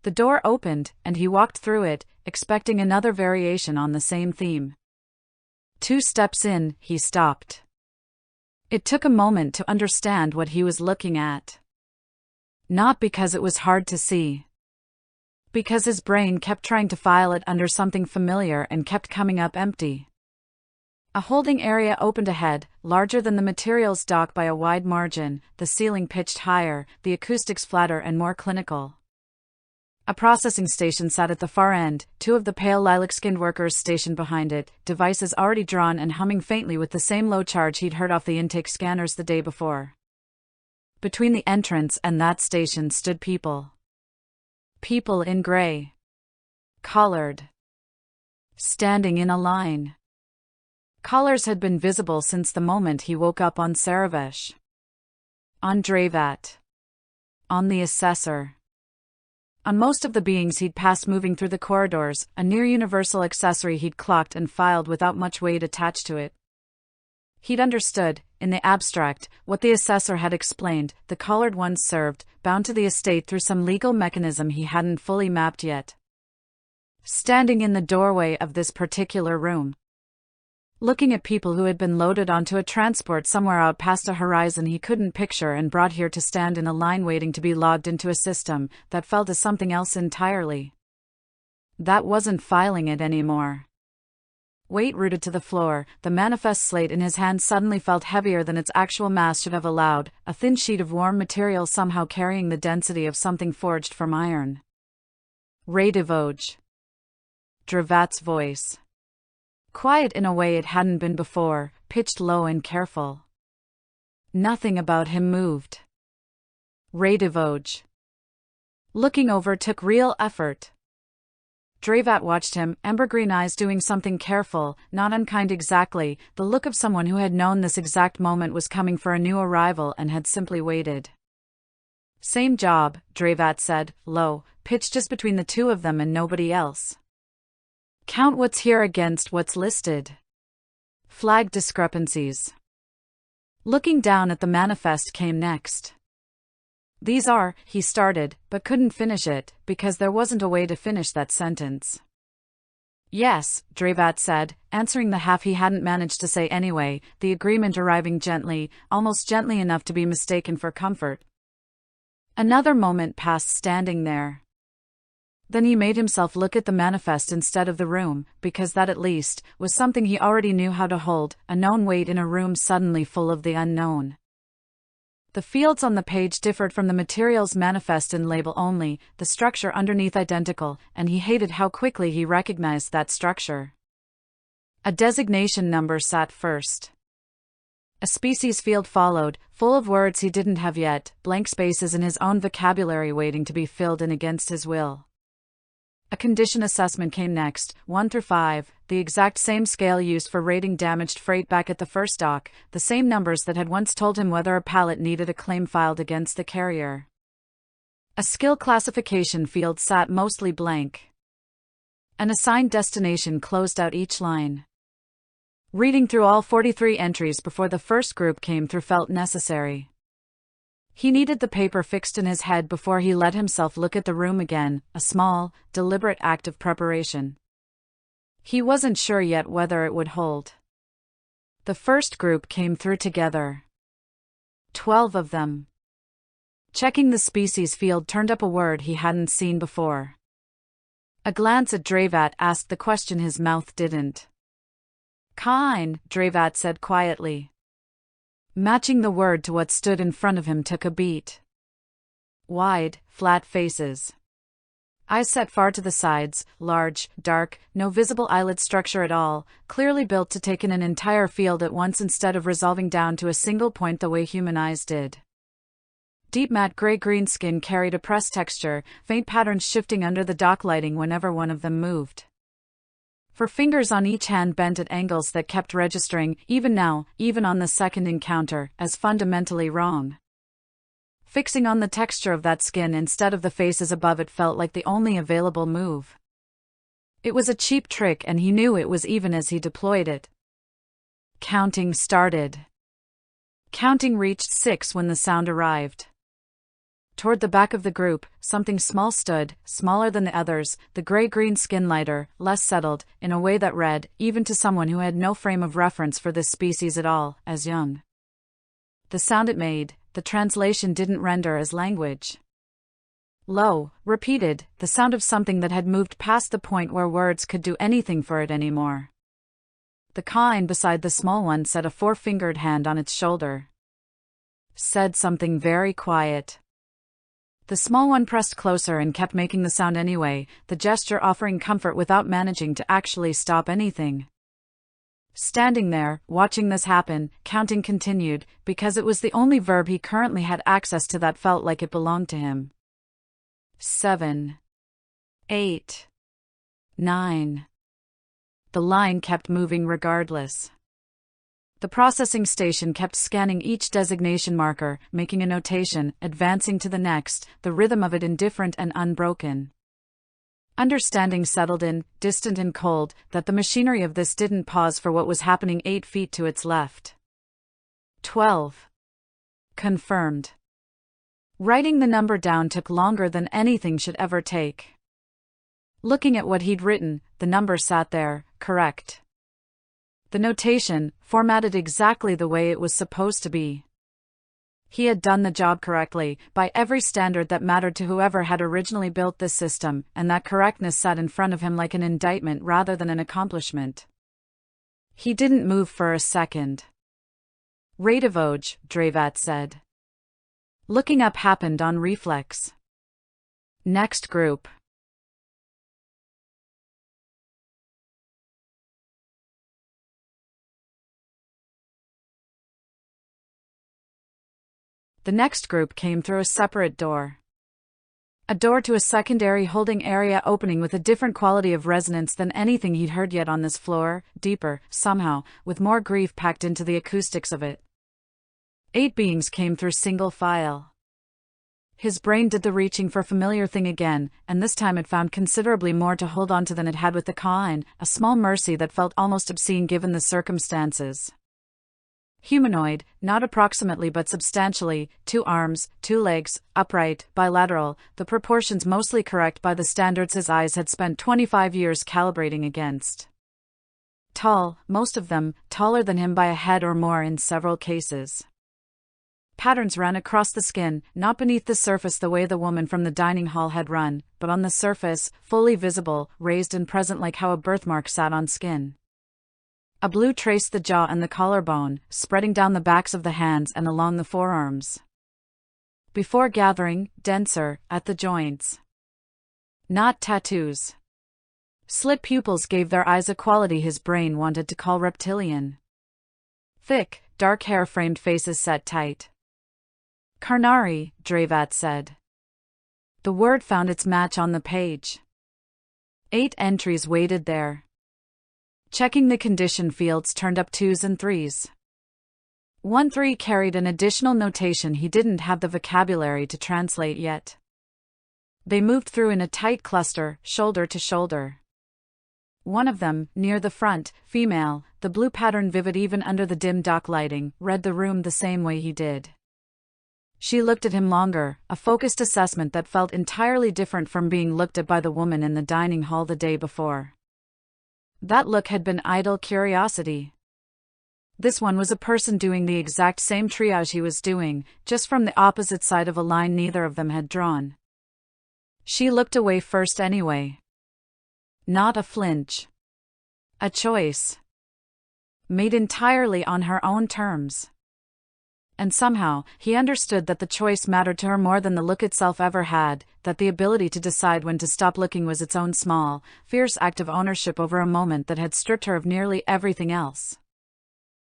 The door opened, and he walked through it, expecting another variation on the same theme. 2 steps in, he stopped. It took a moment to understand what he was looking at. Not because it was hard to see. Because his brain kept trying to file it under something familiar and kept coming up empty. A holding area opened ahead, larger than the materials dock by a wide margin, the ceiling pitched higher, the acoustics flatter and more clinical. A processing station sat at the far end, 2 of the pale lilac-skinned workers stationed behind it, devices already drawn and humming faintly with the same low charge he'd heard off the intake scanners the day before. Between the entrance and that station stood people. People in gray. Collared. Standing in a line. Collars had been visible since the moment he woke up on Saravesh. On Dravat. On the assessor. On most of the beings he'd passed moving through the corridors, a near-universal accessory he'd clocked and filed without much weight attached to it. He'd understood, in the abstract, what the assessor had explained: the collared ones served, bound to the estate through some legal mechanism he hadn't fully mapped yet. Standing in the doorway of this particular room, looking at people who had been loaded onto a transport somewhere out past a horizon he couldn't picture and brought here to stand in a line waiting to be logged into a system that felt as something else entirely. That wasn't filing it anymore. Weight rooted to the floor, the manifest slate in his hand suddenly felt heavier than its actual mass should have allowed, a thin sheet of warm material somehow carrying the density of something forged from iron. Radivoj. Dravat's voice. Quiet in a way it hadn't been before, pitched low and careful. Nothing about him moved. Radivoj. Looking over took real effort. Dravat watched him, ember-green eyes doing something careful, not unkind exactly, the look of someone who had known this exact moment was coming for a new arrival and had simply waited. Same job, Dravat said, low, pitched just between the two of them and nobody else. Count what's here against what's listed. Flag discrepancies. Looking down at the manifest came next. These are, he started, but couldn't finish it, because there wasn't a way to finish that sentence. Yes, Dravat said, answering the half he hadn't managed to say anyway, the agreement arriving gently, almost gently enough to be mistaken for comfort. Another moment passed standing there. Then he made himself look at the manifest instead of the room, because that at least was something he already knew how to hold, a known weight in a room suddenly full of the unknown. The fields on the page differed from the material's manifest in label only, the structure underneath identical, and he hated how quickly he recognized that structure. A designation number sat first. A species field followed, full of words he didn't have yet, blank spaces in his own vocabulary waiting to be filled in against his will. A condition assessment came next, 1 through 5, the exact same scale used for rating damaged freight back at the first dock, the same numbers that had once told him whether a pallet needed a claim filed against the carrier. A skill classification field sat mostly blank. An assigned destination closed out each line. Reading through all 43 entries before the first group came through felt necessary. He needed the paper fixed in his head before he let himself look at the room again, a small, deliberate act of preparation. He wasn't sure yet whether it would hold. The first group came through together. 12 of them. Checking the species field turned up a word he hadn't seen before. A glance at Dravat asked the question his mouth didn't. Kind, Dravat said quietly. Matching the word to what stood in front of him took a beat. Wide, flat faces. Eyes set far to the sides, large, dark, no visible eyelid structure at all, clearly built to take in an entire field at once instead of resolving down to a single point the way human eyes did. Deep matte gray-green skin carried a pressed texture, faint patterns shifting under the dock lighting whenever one of them moved. For fingers on each hand bent at angles that kept registering, even now, even on the second encounter, as fundamentally wrong. Fixing on the texture of that skin instead of the faces above it felt like the only available move. It was a cheap trick and he knew it was even as he deployed it. Counting started. Counting reached 6 when the sound arrived. Toward the back of the group, something small stood, smaller than the others, the gray-green skin lighter, less settled, in a way that read, even to someone who had no frame of reference for this species at all, as young. The sound it made, the translation didn't render as language. Low, repeated, the sound of something that had moved past the point where words could do anything for it anymore. The kind beside the small one set a 4-fingered hand on its shoulder. Said something very quiet. The small one pressed closer and kept making the sound anyway, the gesture offering comfort without managing to actually stop anything. Standing there, watching this happen, counting continued, because it was the only verb he currently had access to that felt like it belonged to him. 7. 8. 9. The line kept moving regardless. The processing station kept scanning each designation marker, making a notation, advancing to the next, the rhythm of it indifferent and unbroken. Understanding settled in, distant and cold, that the machinery of this didn't pause for what was happening 8 feet to its left. 12. Confirmed. Writing the number down took longer than anything should ever take. Looking at what he'd written, the number sat there, correct. The notation, formatted exactly the way it was supposed to be. He had done the job correctly, by every standard that mattered to whoever had originally built this system, and that correctness sat in front of him like an indictment rather than an accomplishment. He didn't move for a second. Radivoj, Dravat said. Looking up happened on reflex. Next group. The next group came through a separate door. A door to a secondary holding area opening with a different quality of resonance than anything he'd heard yet on this floor, deeper, somehow, with more grief packed into the acoustics of it. 8 beings came through single file. His brain did the reaching for familiar thing again, and this time it found considerably more to hold on to than it had with the Ka'in, a small mercy that felt almost obscene given the circumstances. Humanoid, not approximately but substantially, 2 arms, 2 legs, upright, bilateral, the proportions mostly correct by the standards his eyes had spent 25 years calibrating against. Tall, most of them, taller than him by a head or more in several cases. Patterns ran across the skin, not beneath the surface the way the woman from the dining hall had run, but on the surface, fully visible, raised and present like how a birthmark sat on skin. A blue traced the jaw and the collarbone, spreading down the backs of the hands and along the forearms. Before gathering, denser, at the joints. Not tattoos. Slit pupils gave their eyes a quality his brain wanted to call reptilian. Thick, dark hair framed faces set tight. Karnari, Dravat said. The word found its match on the page. 8 entries waited there. Checking the condition fields turned up 2s and 3s. 1-3 carried an additional notation he didn't have the vocabulary to translate yet. They moved through in a tight cluster, shoulder to shoulder. One of them, near the front, female, the blue pattern vivid even under the dim dock lighting, read the room the same way he did. She looked at him longer, a focused assessment that felt entirely different from being looked at by the woman in the dining hall the day before. That look had been idle curiosity. This one was a person doing the exact same triage he was doing, just from the opposite side of a line neither of them had drawn. She looked away first anyway. Not a flinch. A choice. Made entirely on her own terms. And somehow, he understood that the choice mattered to her more than the look itself ever had, that the ability to decide when to stop looking was its own small, fierce act of ownership over a moment that had stripped her of nearly everything else.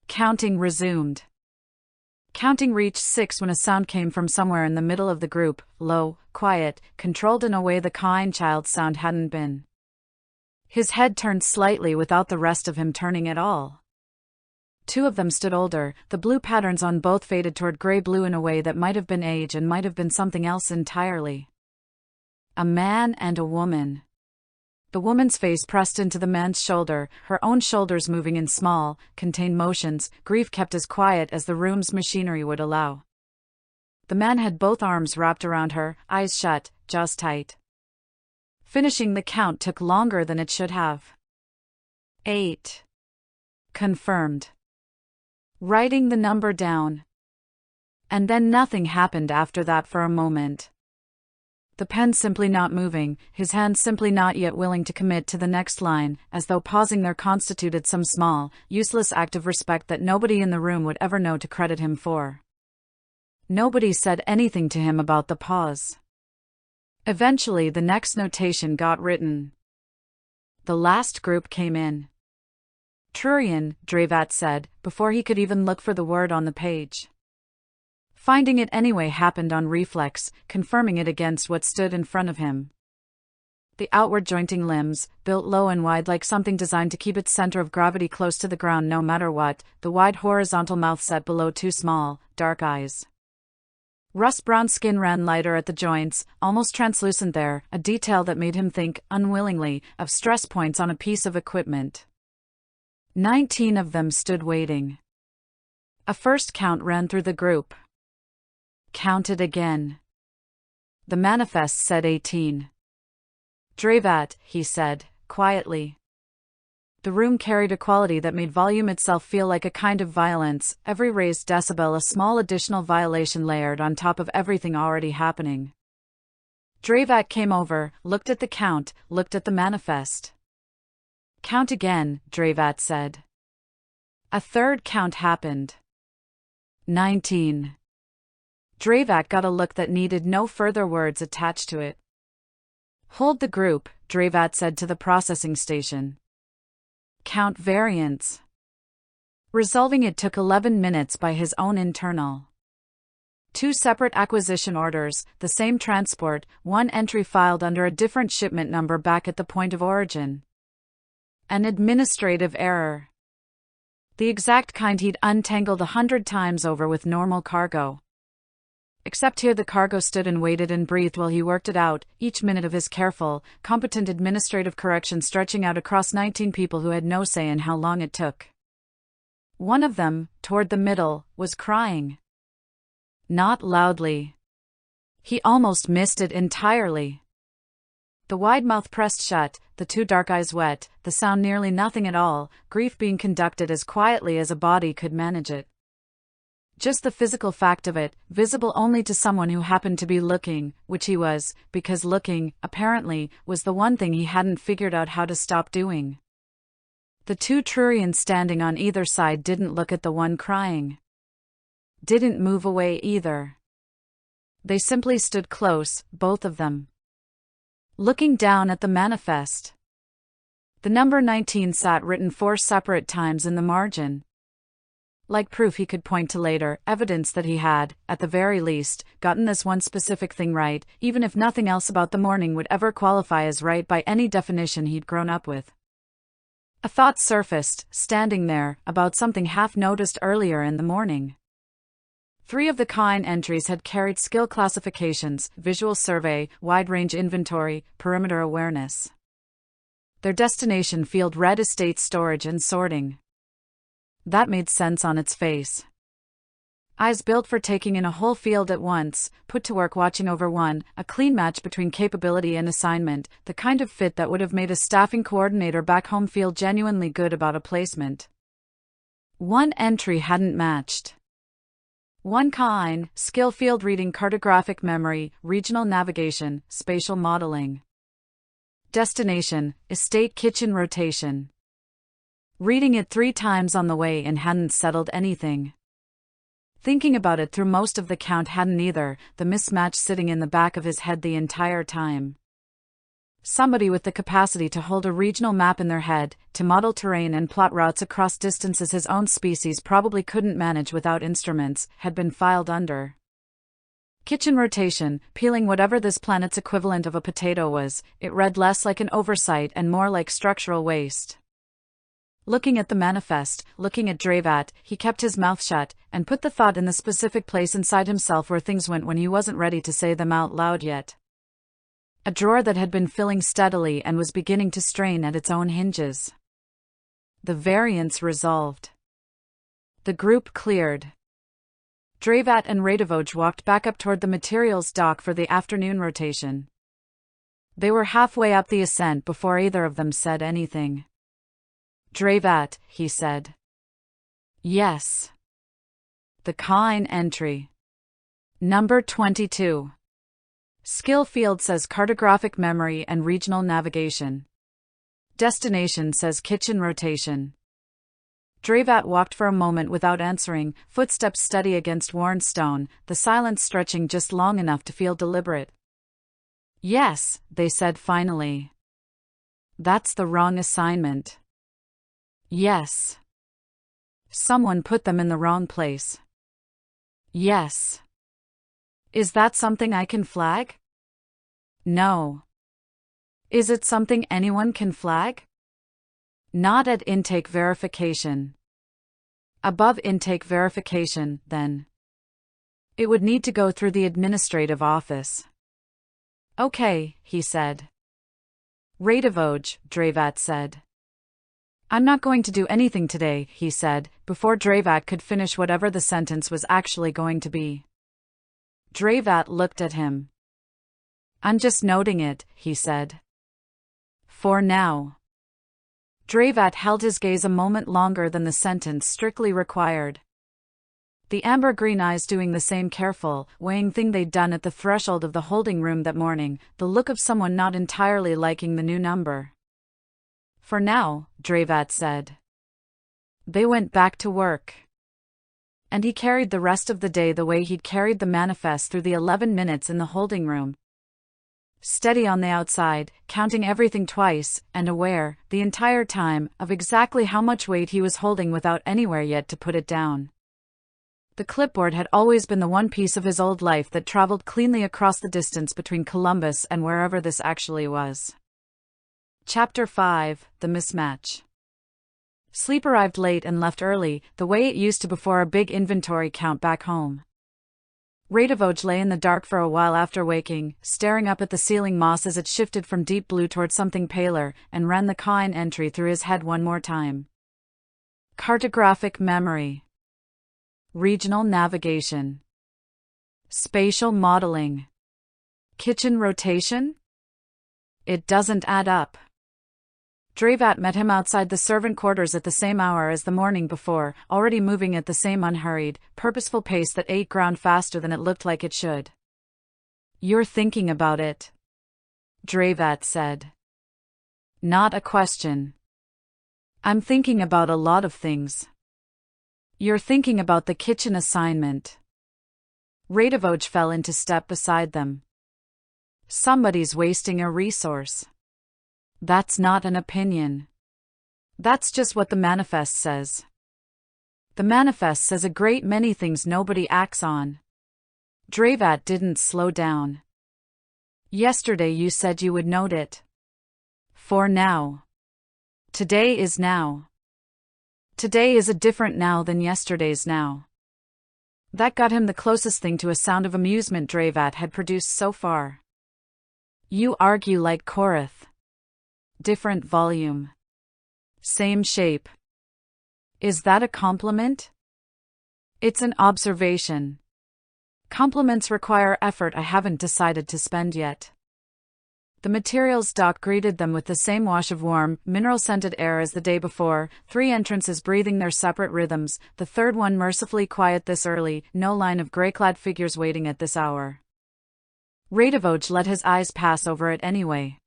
Counting resumed. Counting reached 6 when a sound came from somewhere in the middle of the group, low, quiet, controlled in a way the Ka'in child's sound hadn't been. His head turned slightly without the rest of him turning at all. 2 of them stood older, the blue patterns on both faded toward gray-blue in a way that might have been age and might have been something else entirely. A man and a woman. The woman's face pressed into the man's shoulder, her own shoulders moving in small, contained motions, grief kept as quiet as the room's machinery would allow. The man had both arms wrapped around her, eyes shut, jaws tight. Finishing the count took longer than it should have. 8. Confirmed. Writing the number down. And then nothing happened after that for a moment. The pen simply not moving, his hands simply not yet willing to commit to the next line, as though pausing there constituted some small, useless act of respect that nobody in the room would ever know to credit him for. Nobody said anything to him about the pause. Eventually the next notation got written. The last group came in. Trurian, Dravat said, before he could even look for the word on the page. Finding it anyway happened on reflex, confirming it against what stood in front of him. The outward jointing limbs, built low and wide like something designed to keep its center of gravity close to the ground no matter what, the wide horizontal mouth set below two small, dark eyes. Rust-brown skin ran lighter at the joints, almost translucent there, a detail that made him think, unwillingly, of stress points on a piece of equipment. 19 of them stood waiting. A first count ran through the group. Counted again. The manifest said 18. Dravat, he said, quietly. The room carried a quality that made volume itself feel like a kind of violence, every raised decibel a small additional violation layered on top of everything already happening. Dravat came over, looked at the count, looked at the manifest. Count again, Dravat said. A third count happened. 19. Dravat got a look that needed no further words attached to it. Hold the group, Dravat said to the processing station. Count variance. Resolving it took 11 minutes by his own internal. 2 separate acquisition orders, the same transport, 1 entry filed under a different shipment number back at the point of origin. An administrative error. The exact kind he'd untangled 100 times over with normal cargo. Except here the cargo stood and waited and breathed while he worked it out, each minute of his careful, competent administrative correction stretching out across 19 people who had no say in how long it took. One of them, toward the middle, was crying. Not loudly. He almost missed it entirely. The wide mouth pressed shut, the 2 dark eyes wet, the sound nearly nothing at all, grief being conducted as quietly as a body could manage it. Just the physical fact of it, visible only to someone who happened to be looking, which he was, because looking, apparently, was the one thing he hadn't figured out how to stop doing. The 2 Trurians standing on either side didn't look at the one crying. Didn't move away either. They simply stood close, both of them. Looking down at the manifest. The number 19 sat written 4 separate times in the margin. Like proof he could point to later, evidence that he had, at the very least, gotten this one specific thing right, even if nothing else about the morning would ever qualify as right by any definition he'd grown up with. A thought surfaced, standing there, about something half noticed earlier in the morning. 3 of the Kine entries had carried skill classifications, visual survey, wide-range inventory, perimeter awareness. Their destination field read estate storage and sorting. That made sense on its face. Eyes built for taking in a whole field at once, put to work watching over one, a clean match between capability and assignment, the kind of fit that would have made a staffing coordinator back home feel genuinely good about a placement. 1 entry hadn't matched. 1 Kine, skill field reading cartographic memory, regional navigation, spatial modeling. Destination, estate kitchen rotation. Reading it 3 times on the way and hadn't settled anything. Thinking about it through most of the count hadn't either, the mismatch sitting in the back of his head the entire time. Somebody with the capacity to hold a regional map in their head, to model terrain and plot routes across distances his own species probably couldn't manage without instruments, had been filed under. Kitchen rotation, peeling whatever this planet's equivalent of a potato was, it read less like an oversight and more like structural waste. Looking at the manifest, looking at Dravat, he kept his mouth shut, and put the thought in the specific place inside himself where things went when he wasn't ready to say them out loud yet. A drawer that had been filling steadily and was beginning to strain at its own hinges. The variance resolved. The group cleared. Dravat and Radivoj walked back up toward the materials dock for the afternoon rotation. They were halfway up the ascent before either of them said anything. Dravat, he said. Yes. The Kine entry. Number 22. Skill field says cartographic memory and regional navigation. Destination says kitchen rotation. Dravat walked for a moment without answering, footsteps steady against worn stone, the silence stretching just long enough to feel deliberate. Yes, they said finally. That's the wrong assignment. Yes. Someone put them in the wrong place. Yes. Is that something I can flag? No. Is it something anyone can flag? Not at intake verification. Above intake verification, then. It would need to go through the administrative office. Okay, he said. Radivoj, Dravat said. I'm not going to do anything today, he said, before Dravat could finish whatever the sentence was actually going to be. Dravat looked at him. I'm just noting it, he said. For now. Dravat held his gaze a moment longer than the sentence strictly required. The amber-green eyes doing the same careful, weighing thing they'd done at the threshold of the holding room that morning, the look of someone not entirely liking the new number. For now, Dravat said. They went back to work. And he carried the rest of the day the way he'd carried the manifest through the 11 minutes in the holding room. Steady on the outside, counting everything twice, and aware, the entire time, of exactly how much weight he was holding without anywhere yet to put it down. The clipboard had always been the one piece of his old life that traveled cleanly across the distance between Columbus and wherever this actually was. Chapter 5, The Mismatch. Sleep arrived late and left early, the way it used to before a big inventory count back home. Radivoj lay in the dark for a while after waking, staring up at the ceiling moss as it shifted from deep blue toward something paler, and ran the Kain entry through his head one more time. Cartographic memory. Regional navigation. Spatial modeling. Kitchen rotation? It doesn't add up. Dravat met him outside the servant quarters at the same hour as the morning before, already moving at the same unhurried, purposeful pace that ate ground faster than it looked like it should. You're thinking about it, Dravat said. Not a question. I'm thinking about a lot of things. You're thinking about the kitchen assignment. Radivoj fell into step beside them. Somebody's wasting a resource. That's not an opinion. That's just what the manifest says. The manifest says a great many things nobody acts on. Dravat didn't slow down. Yesterday you said you would note it. For now. Today is now. Today is a different now than yesterday's now. That got him the closest thing to a sound of amusement Dravat had produced so far. You argue like Korath. Different volume. Same shape. Is that a compliment? It's an observation. Compliments require effort I haven't decided to spend yet. The materials dock greeted them with the same wash of warm, mineral-scented air as the day before, 3 entrances breathing their separate rhythms, the third one mercifully quiet this early, no line of grey-clad figures waiting at this hour. Radivoj let his eyes pass over it anyway.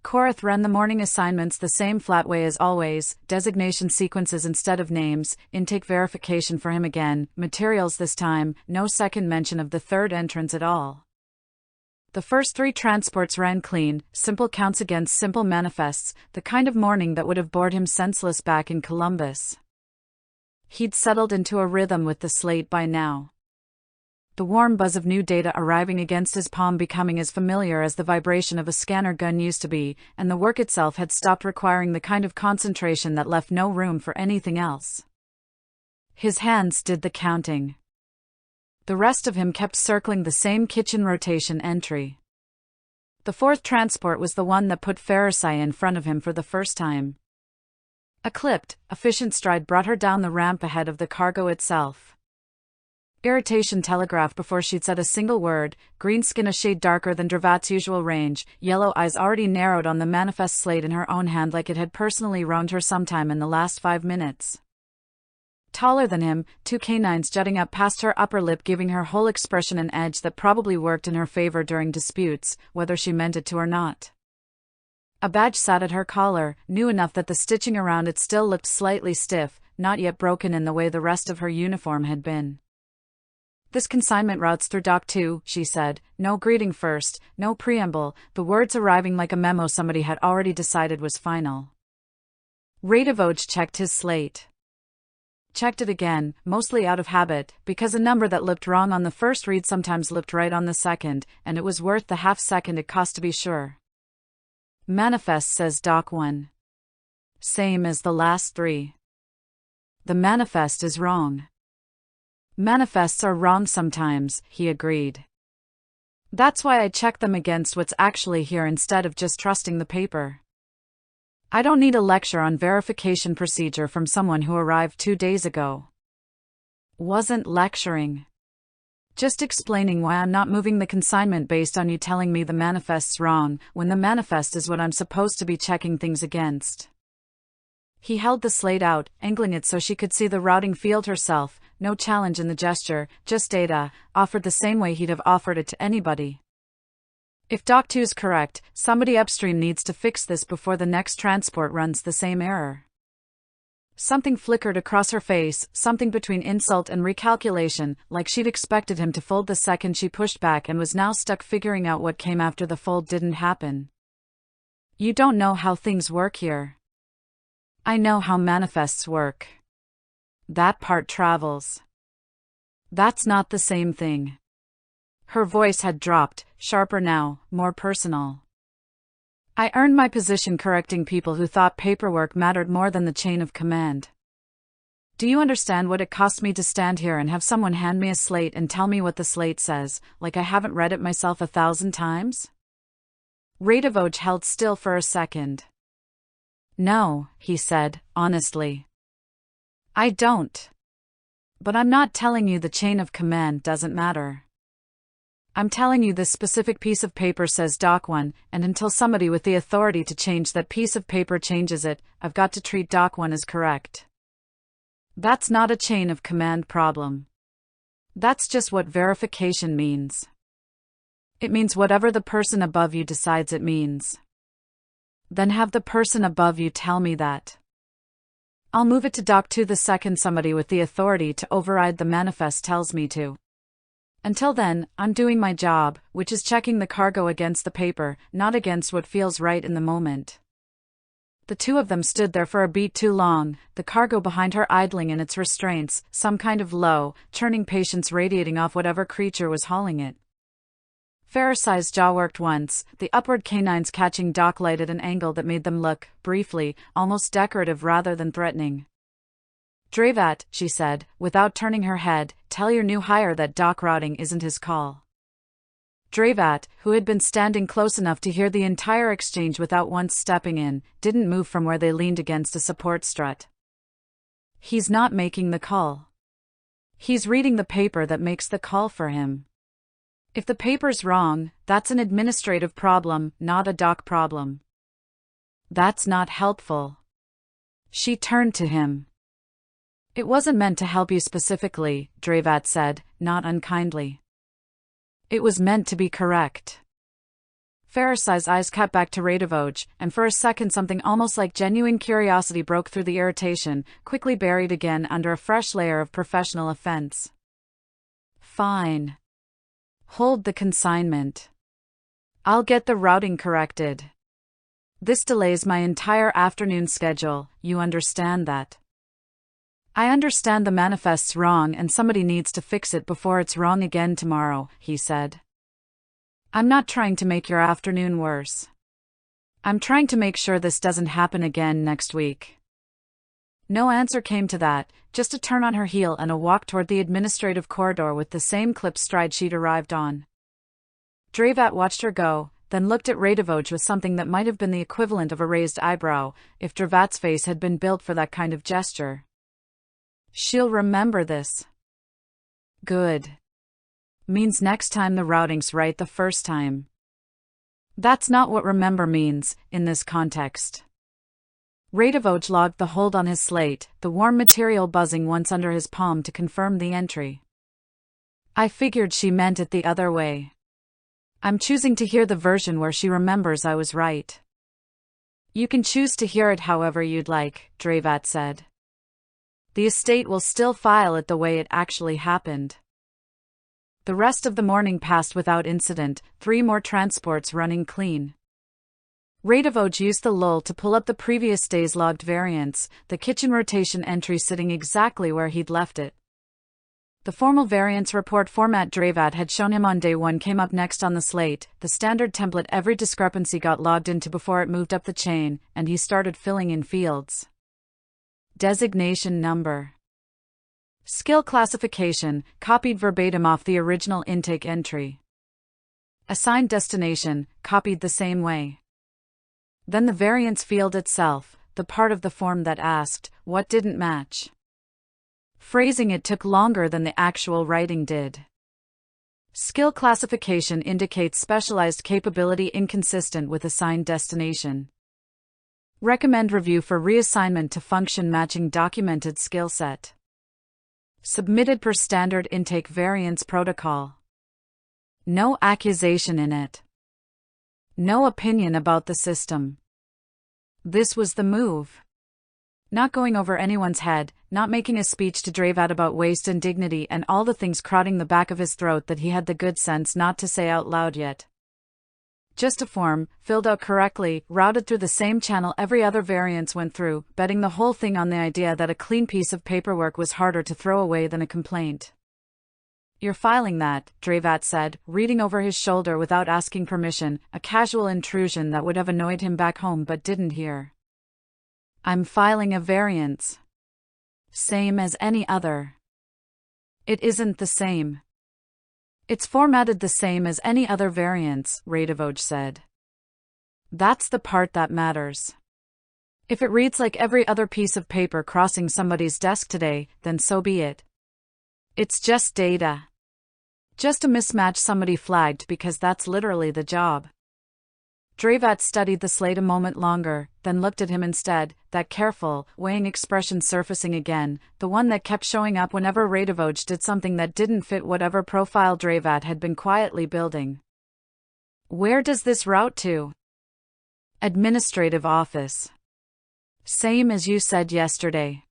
Korath ran the morning assignments the same flat way as always, designation sequences instead of names, intake verification for him again, materials this time, no second mention of the third entrance at all. The first 3 transports ran clean, simple counts against simple manifests, the kind of morning that would have bored him senseless back in Columbus. He'd settled into a rhythm with the slate by now. The warm buzz of new data arriving against his palm becoming as familiar as the vibration of a scanner gun used to be, and the work itself had stopped requiring the kind of concentration that left no room for anything else. His hands did the counting. The rest of him kept circling the same kitchen rotation entry. The 4th transport was the one that put Farisai in front of him for the first time. A clipped, efficient stride brought her down the ramp ahead of the cargo itself. Irritation telegraphed before she'd said a single word, green skin a shade darker than Dravat's usual range, yellow eyes already narrowed on the manifest slate in her own hand like it had personally wronged her sometime in the last 5 minutes. Taller than him, 2 canines jutting up past her upper lip giving her whole expression an edge that probably worked in her favor during disputes, whether she meant it to or not. A badge sat at her collar, new enough that the stitching around it still looked slightly stiff, not yet broken in the way the rest of her uniform had been. This consignment routes through Dock 2, she said, no greeting first, no preamble, the words arriving like a memo somebody had already decided was final. Radivoj checked his slate. Checked it again, mostly out of habit, because a number that looked wrong on the first read sometimes looked right on the second, and it was worth the half second it cost to be sure. Manifest, says Doc 1. Same as the last 3. The manifest is wrong. Manifests are wrong sometimes, he agreed. That's why I check them against what's actually here instead of just trusting the paper. I don't need a lecture on verification procedure from someone who arrived 2 days ago. Wasn't lecturing. Just explaining why I'm not moving the consignment based on you telling me the manifest's wrong, when the manifest is what I'm supposed to be checking things against. He held the slate out, angling it so she could see the routing field herself, no challenge in the gesture, just data, offered the same way he'd have offered it to anybody. If Doc 2 is correct, somebody upstream needs to fix this before the next transport runs the same error. Something flickered across her face, something between insult and recalculation, like she'd expected him to fold the second she pushed back and was now stuck figuring out what came after the fold didn't happen. You don't know how things work here. I know how manifests work. That part travels. That's not the same thing. Her voice had dropped, sharper now, more personal. I earned my position correcting people who thought paperwork mattered more than the chain of command. Do you understand what it cost me to stand here and have someone hand me a slate and tell me what the slate says, like I haven't read it myself 1,000 times? Radovoj held still for a second. No, he said, honestly. I don't. But I'm not telling you the chain of command doesn't matter. I'm telling you this specific piece of paper says Doc 1, and until somebody with the authority to change that piece of paper changes it, I've got to treat Doc 1 as correct. That's not a chain of command problem. That's just what verification means. It means whatever the person above you decides it means. Then have the person above you tell me that. I'll move it to Doc 2 the second somebody with the authority to override the manifest tells me to. Until then, I'm doing my job, which is checking the cargo against the paper, not against what feels right in the moment. The two of them stood there for a beat too long, the cargo behind her idling in its restraints, some kind of low, churning patience radiating off whatever creature was hauling it. Farisai's jaw worked once, the upward canines catching Doc Light at an angle that made them look, briefly, almost decorative rather than threatening. Dravat, she said, without turning her head, tell your new hire that Doc routing isn't his call. Dravat, who had been standing close enough to hear the entire exchange without once stepping in, didn't move from where they leaned against a support strut. He's not making the call. He's reading the paper that makes the call for him. If the paper's wrong, that's an administrative problem, not a Doc problem. That's not helpful. She turned to him. It wasn't meant to help you specifically, Dravat said, not unkindly. It was meant to be correct. Farisai's eyes cut back to Radovoj, and for a second something almost like genuine curiosity broke through the irritation, quickly buried again under a fresh layer of professional offense. Fine. Hold the consignment. I'll get the routing corrected. This delays my entire afternoon schedule, you understand that. I understand the manifest's wrong and somebody needs to fix it before it's wrong again tomorrow, he said. I'm not trying to make your afternoon worse. I'm trying to make sure this doesn't happen again next week. No answer came to that, just a turn on her heel and a walk toward the administrative corridor with the same clipped stride she'd arrived on. Dravat watched her go, then looked at Radovoj with something that might have been the equivalent of a raised eyebrow, if Dravat's face had been built for that kind of gesture. She'll remember this. Good. Means next time the routing's right the first time. That's not what remember means, in this context. Radovoj logged the hold on his slate, the warm material buzzing once under his palm to confirm the entry. I figured she meant it the other way. I'm choosing to hear the version where she remembers I was right. You can choose to hear it however you'd like, Dravat said. The estate will still file it the way it actually happened. The rest of the morning passed without incident, 3 more transports running clean. Radovoj used the lull to pull up the previous day's logged variants, the kitchen rotation entry sitting exactly where he'd left it. The formal variance report format Dravat had shown him on day one came up next on the slate, the standard template every discrepancy got logged into before it moved up the chain, and he started filling in fields. Designation number. Skill classification, copied verbatim off the original intake entry. Assigned destination, copied the same way. Then the variance field itself, the part of the form that asked, what didn't match. Phrasing it took longer than the actual writing did. Skill classification indicates specialized capability inconsistent with assigned destination. Recommend review for reassignment to function matching documented skill set. Submitted per standard intake variance protocol. No accusation in it. No opinion about the system. This was the move. Not going over anyone's head, not making a speech to Dravat about waste and dignity and all the things crowding the back of his throat that he had the good sense not to say out loud yet. Just a form, filled out correctly, routed through the same channel every other variance went through, betting the whole thing on the idea that a clean piece of paperwork was harder to throw away than a complaint. You're filing that, Dravat said, reading over his shoulder without asking permission, a casual intrusion that would have annoyed him back home but didn't hear. I'm filing a variance. Same as any other. It isn't the same. It's formatted the same as any other variance, Radivoj said. That's the part that matters. If it reads like every other piece of paper crossing somebody's desk today, then so be it. It's just data. Just a mismatch somebody flagged because that's literally the job. Dravat studied the slate a moment longer, then looked at him instead, that careful, weighing expression surfacing again, the one that kept showing up whenever Radivoj did something that didn't fit whatever profile Dravat had been quietly building. Where does this route to? Administrative office. Same as you said yesterday.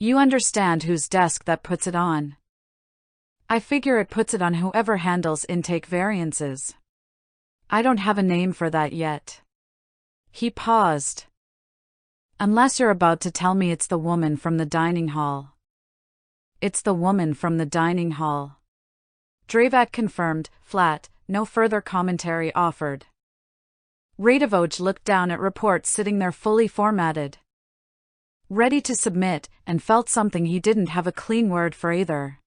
You understand whose desk that puts it on. I figure it puts it on whoever handles intake variances. I don't have a name for that yet. He paused. Unless you're about to tell me it's the woman from the dining hall. It's the woman from the dining hall. Dravat confirmed, flat, no further commentary offered. Radivoj looked down at reports sitting there fully formatted. Ready to submit, and felt something he didn't have a clean word for either.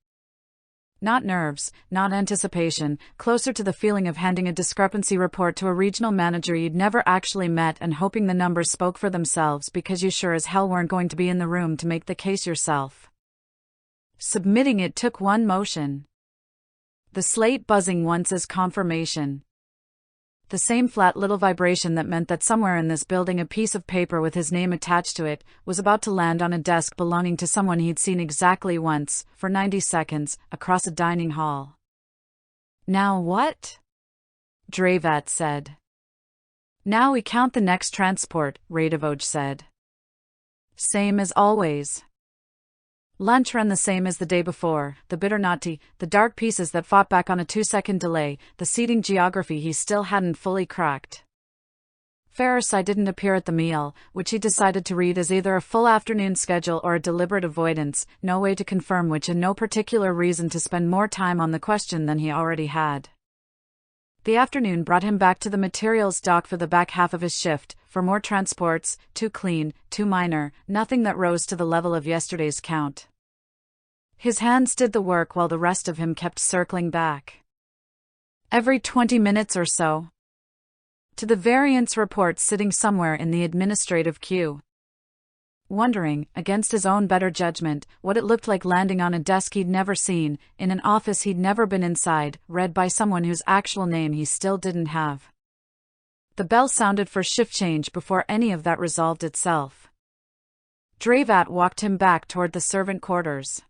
Not nerves, not anticipation, closer to the feeling of handing a discrepancy report to a regional manager you'd never actually met and hoping the numbers spoke for themselves because you sure as hell weren't going to be in the room to make the case yourself. Submitting it took one motion. The slate buzzing once as confirmation. The same flat little vibration that meant that somewhere in this building a piece of paper with his name attached to it was about to land on a desk belonging to someone he'd seen exactly once, for 90 seconds, across a dining hall. Now what? Dravat said. Now we count the next transport, Radivoj said. Same as always. Lunch ran the same as the day before, the bitter nati, the dark pieces that fought back on a 2-second delay, the seating geography he still hadn't fully cracked. Ferrisai didn't appear at the meal, which he decided to read as either a full afternoon schedule or a deliberate avoidance, no way to confirm which and no particular reason to spend more time on the question than he already had. The afternoon brought him back to the materials dock for the back half of his shift, for more transports, too clean, too minor, nothing that rose to the level of yesterday's count. His hands did the work while the rest of him kept circling back. Every 20 minutes or so. To the variance report sitting somewhere in the administrative queue. Wondering, against his own better judgment, what it looked like landing on a desk he'd never seen, in an office he'd never been inside, read by someone whose actual name he still didn't have. The bell sounded for shift change before any of that resolved itself. Dravat walked him back toward the servant quarters.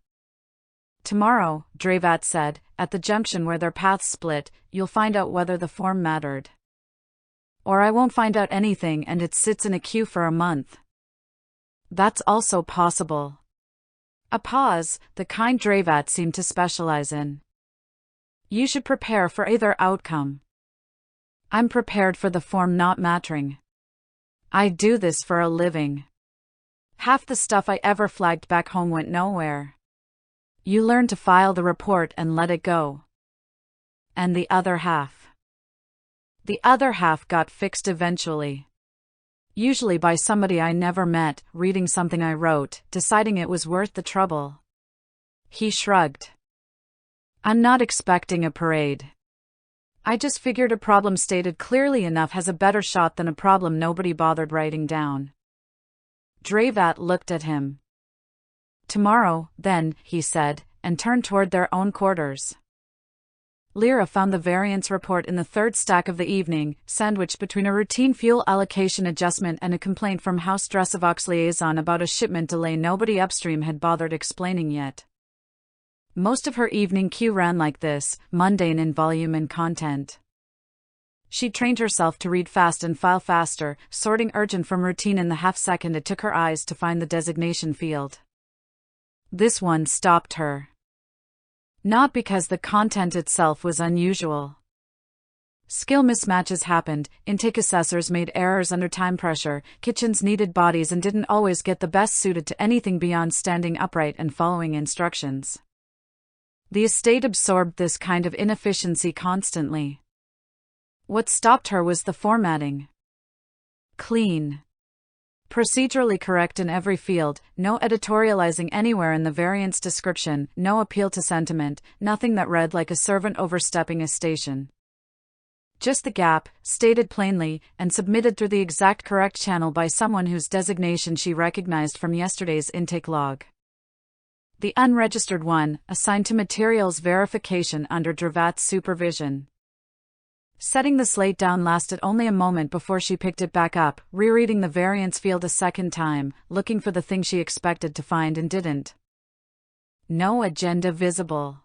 Tomorrow, Dravat said, at the junction where their paths split, you'll find out whether the form mattered. Or I won't find out anything and it sits in a queue for a month. That's also possible. A pause, the kind Dravat seemed to specialize in. You should prepare for either outcome. I'm prepared for the form not mattering. I do this for a living. Half the stuff I ever flagged back home went nowhere. You learn to file the report and let it go. And the other half? The other half got fixed eventually. Usually by somebody I never met, reading something I wrote, deciding it was worth the trouble. He shrugged. I'm not expecting a parade. I just figured a problem stated clearly enough has a better shot than a problem nobody bothered writing down. Dravat looked at him. Tomorrow, then, he said, and turned toward their own quarters. Lyra found the variance report in the third stack of the evening, sandwiched between a routine fuel allocation adjustment and a complaint from House Dressavox liaison about a shipment delay nobody upstream had bothered explaining yet. Most of her evening queue ran like this, mundane in volume and content. She trained herself to read fast and file faster, sorting urgent from routine in the half-second it took her eyes to find the designation field. This one stopped her. Not because the content itself was unusual. Skill mismatches happened, intake assessors made errors under time pressure, kitchens needed bodies and didn't always get the best suited to anything beyond standing upright and following instructions. The estate absorbed this kind of inefficiency constantly. What stopped her was the formatting. Clean. Procedurally correct in every field, no editorializing anywhere in the variance description, no appeal to sentiment, nothing that read like a servant overstepping a station. Just the gap, stated plainly, and submitted through the exact correct channel by someone whose designation she recognized from yesterday's intake log. The unregistered one, assigned to materials verification under Dravat's supervision. Setting the slate down lasted only a moment before she picked it back up, rereading the variance field a second time, looking for the thing she expected to find and didn't. No agenda visible.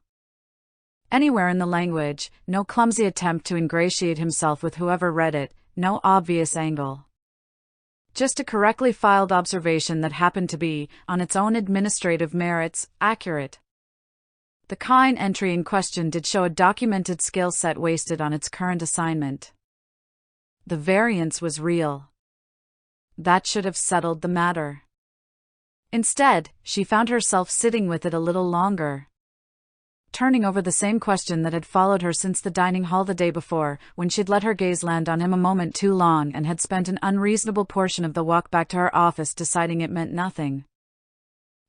Anywhere in the language, no clumsy attempt to ingratiate himself with whoever read it, no obvious angle. Just a correctly filed observation that happened to be, on its own administrative merits, accurate. The kind entry in question did show a documented skill set wasted on its current assignment. The variance was real. That should have settled the matter. Instead, she found herself sitting with it a little longer. Turning over the same question that had followed her since the dining hall the day before, when she'd let her gaze land on him a moment too long and had spent an unreasonable portion of the walk back to her office deciding it meant nothing.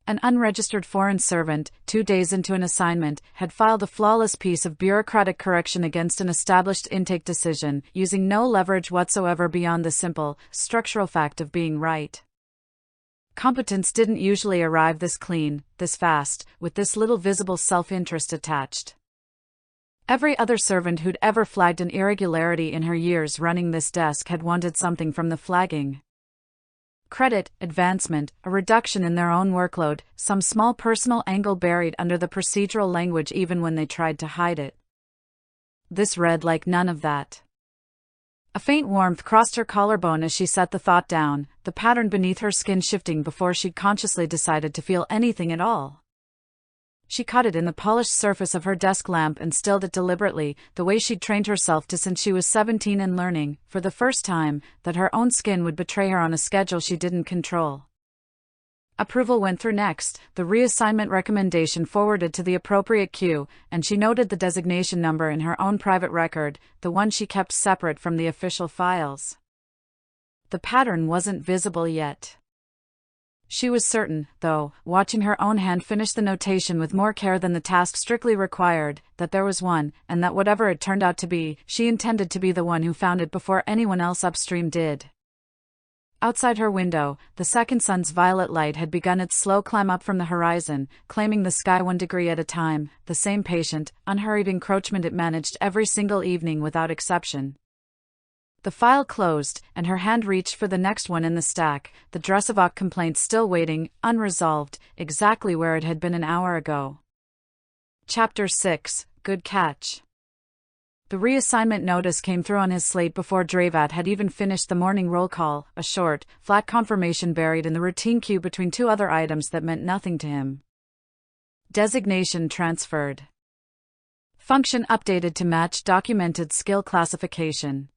An unregistered foreign servant, 2 days into an assignment, had filed a flawless piece of bureaucratic correction against an established intake decision, using no leverage whatsoever beyond the simple, structural fact of being right. Competence didn't usually arrive this clean, this fast, with this little visible self-interest attached. Every other servant who'd ever flagged an irregularity in her years running this desk had wanted something from the flagging. Credit, advancement, a reduction in their own workload, some small personal angle buried under the procedural language even when they tried to hide it. This read like none of that. A faint warmth crossed her collarbone as she set the thought down, the pattern beneath her skin shifting before she'd consciously decided to feel anything at all. She caught it in the polished surface of her desk lamp and stilled it deliberately, the way she'd trained herself to since she was 17 and learning, for the first time, that her own skin would betray her on a schedule she didn't control. Approval went through next, the reassignment recommendation forwarded to the appropriate queue, and she noted the designation number in her own private record, the one she kept separate from the official files. The pattern wasn't visible yet. She was certain, though, watching her own hand finish the notation with more care than the task strictly required, that there was one, and that whatever it turned out to be, she intended to be the one who found it before anyone else upstream did. Outside her window, the second sun's violet light had begun its slow climb up from the horizon, claiming the sky 1 degree at a time, the same patient, unhurried encroachment it managed every single evening without exception. The file closed, and her hand reached for the next one in the stack, the Dressavox complaint still waiting, unresolved, exactly where it had been an hour ago. Chapter 6, Good Catch. The reassignment notice came through on his slate before Dravat had even finished the morning roll call, a short, flat confirmation buried in the routine queue between 2 other items that meant nothing to him. Designation transferred. Function updated to match documented skill classification.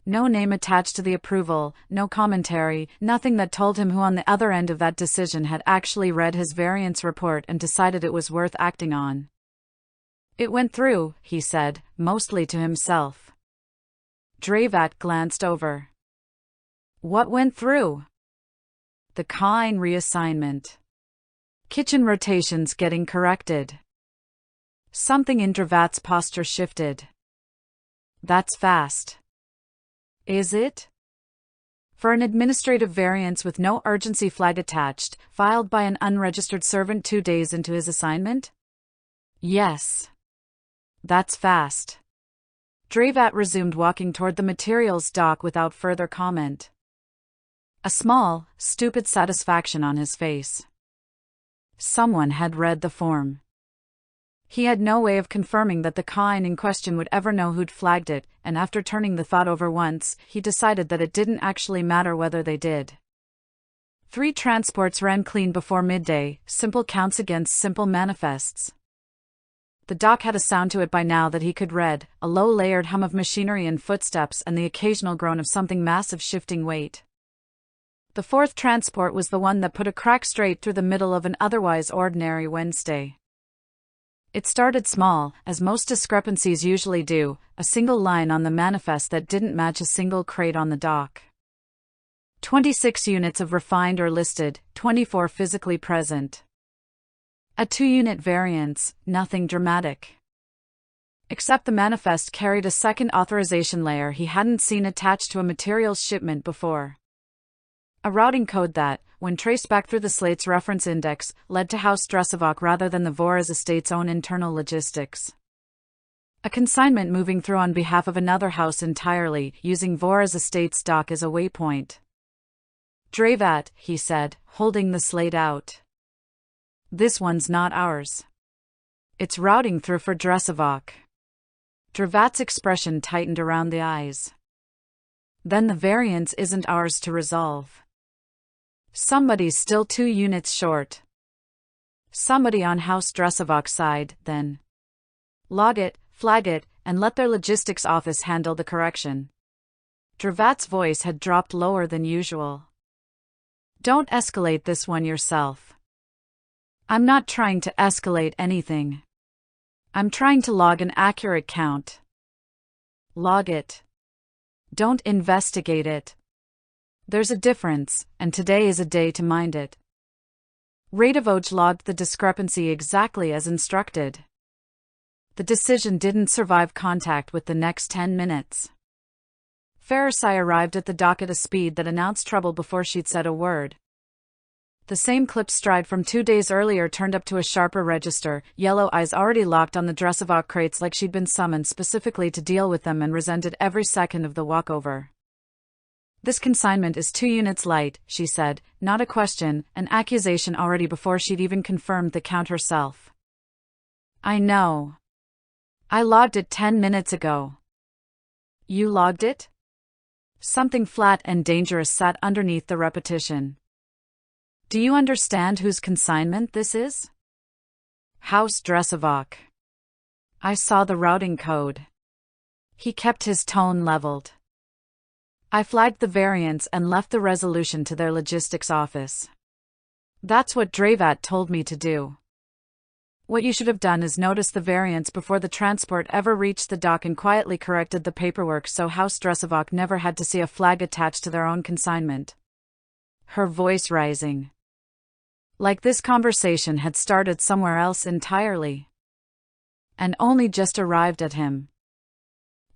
No name attached to the approval, no commentary, nothing that told him who on the other end of that decision had actually read his variance report and decided it was worth acting on. It went through, he said, mostly to himself. Dravat glanced over. What went through? The Kine reassignment. Kitchen rotations getting corrected. Something in Dravat's posture shifted. That's fast. Is it? For an administrative variance with no urgency flag attached, filed by an unregistered servant 2 days into his assignment? Yes. That's fast. Dravat resumed walking toward the materials dock without further comment. A small, stupid satisfaction on his face. Someone had read the form. He had no way of confirming that the Kine in question would ever know who'd flagged it, and after turning the thought over once, he decided that it didn't actually matter whether they did. 3 transports ran clean before midday, simple counts against simple manifests. The dock had a sound to it by now that he could read, a low-layered hum of machinery and footsteps and the occasional groan of something massive shifting weight. The 4th transport was the one that put a crack straight through the middle of an otherwise ordinary Wednesday. It started small, as most discrepancies usually do, a single line on the manifest that didn't match a single crate on the dock. 26 units of refined or listed, 24 physically present. A 2-unit variance, nothing dramatic. Except the manifest carried a second authorization layer he hadn't seen attached to a materials shipment before. A routing code that, when traced back through the slate's reference index, led to House Dressovac rather than the Vora's estate's own internal logistics. A consignment moving through on behalf of another house entirely, using Vora's estate's dock as a waypoint. Dravat, he said, holding the slate out. This one's not ours. It's routing through for Dressovac. Dravat's expression tightened around the eyes. Then the variance isn't ours to resolve. Somebody's still 2 units short. Somebody on House Dressovac side, then. Log it, flag it, and let their logistics office handle the correction. Dravat's voice had dropped lower than usual. Don't escalate this one yourself. I'm not trying to escalate anything. I'm trying to log an accurate count. Log it. Don't investigate it. There's a difference, and today is a day to mind it. Radovoj logged the discrepancy exactly as instructed. The decision didn't survive contact with the next 10 minutes. Farisai arrived at the dock at a speed that announced trouble before she'd said a word. The same clip stride from 2 days earlier turned up to a sharper register, yellow eyes already locked on the Dressovac crates like she'd been summoned specifically to deal with them and resented every second of the walkover. This consignment is 2 units light, she said, not a question, an accusation already before she'd even confirmed the count herself. I know. I logged it 10 minutes ago. You logged it? Something flat and dangerous sat underneath the repetition. Do you understand whose consignment this is? House Dressovac. I saw the routing code. He kept his tone leveled. I flagged the variance and left the resolution to their logistics office. That's what Dravat told me to do. What you should have done is notice the variance before the transport ever reached the dock and quietly corrected the paperwork so House Dressovac never had to see a flag attached to their own consignment. Her voice rising. Like this conversation had started somewhere else entirely. And only just arrived at him.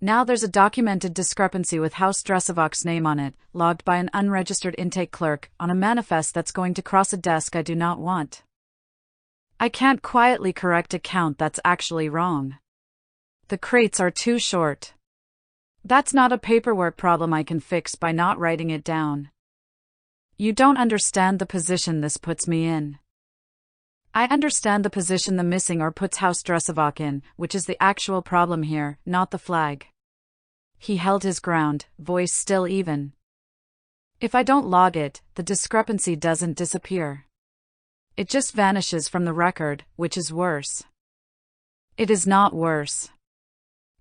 Now there's a documented discrepancy with House Dresovac's name on it, logged by an unregistered intake clerk, on a manifest that's going to cross a desk I do not want. I can't quietly correct a count that's actually wrong. The crates are too short. That's not a paperwork problem I can fix by not writing it down. You don't understand the position this puts me in. I understand the position the missing or puts House Dressovac in, which is the actual problem here, not the flag. He held his ground, voice still even. If I don't log it, the discrepancy doesn't disappear. It just vanishes from the record, which is worse. It is not worse.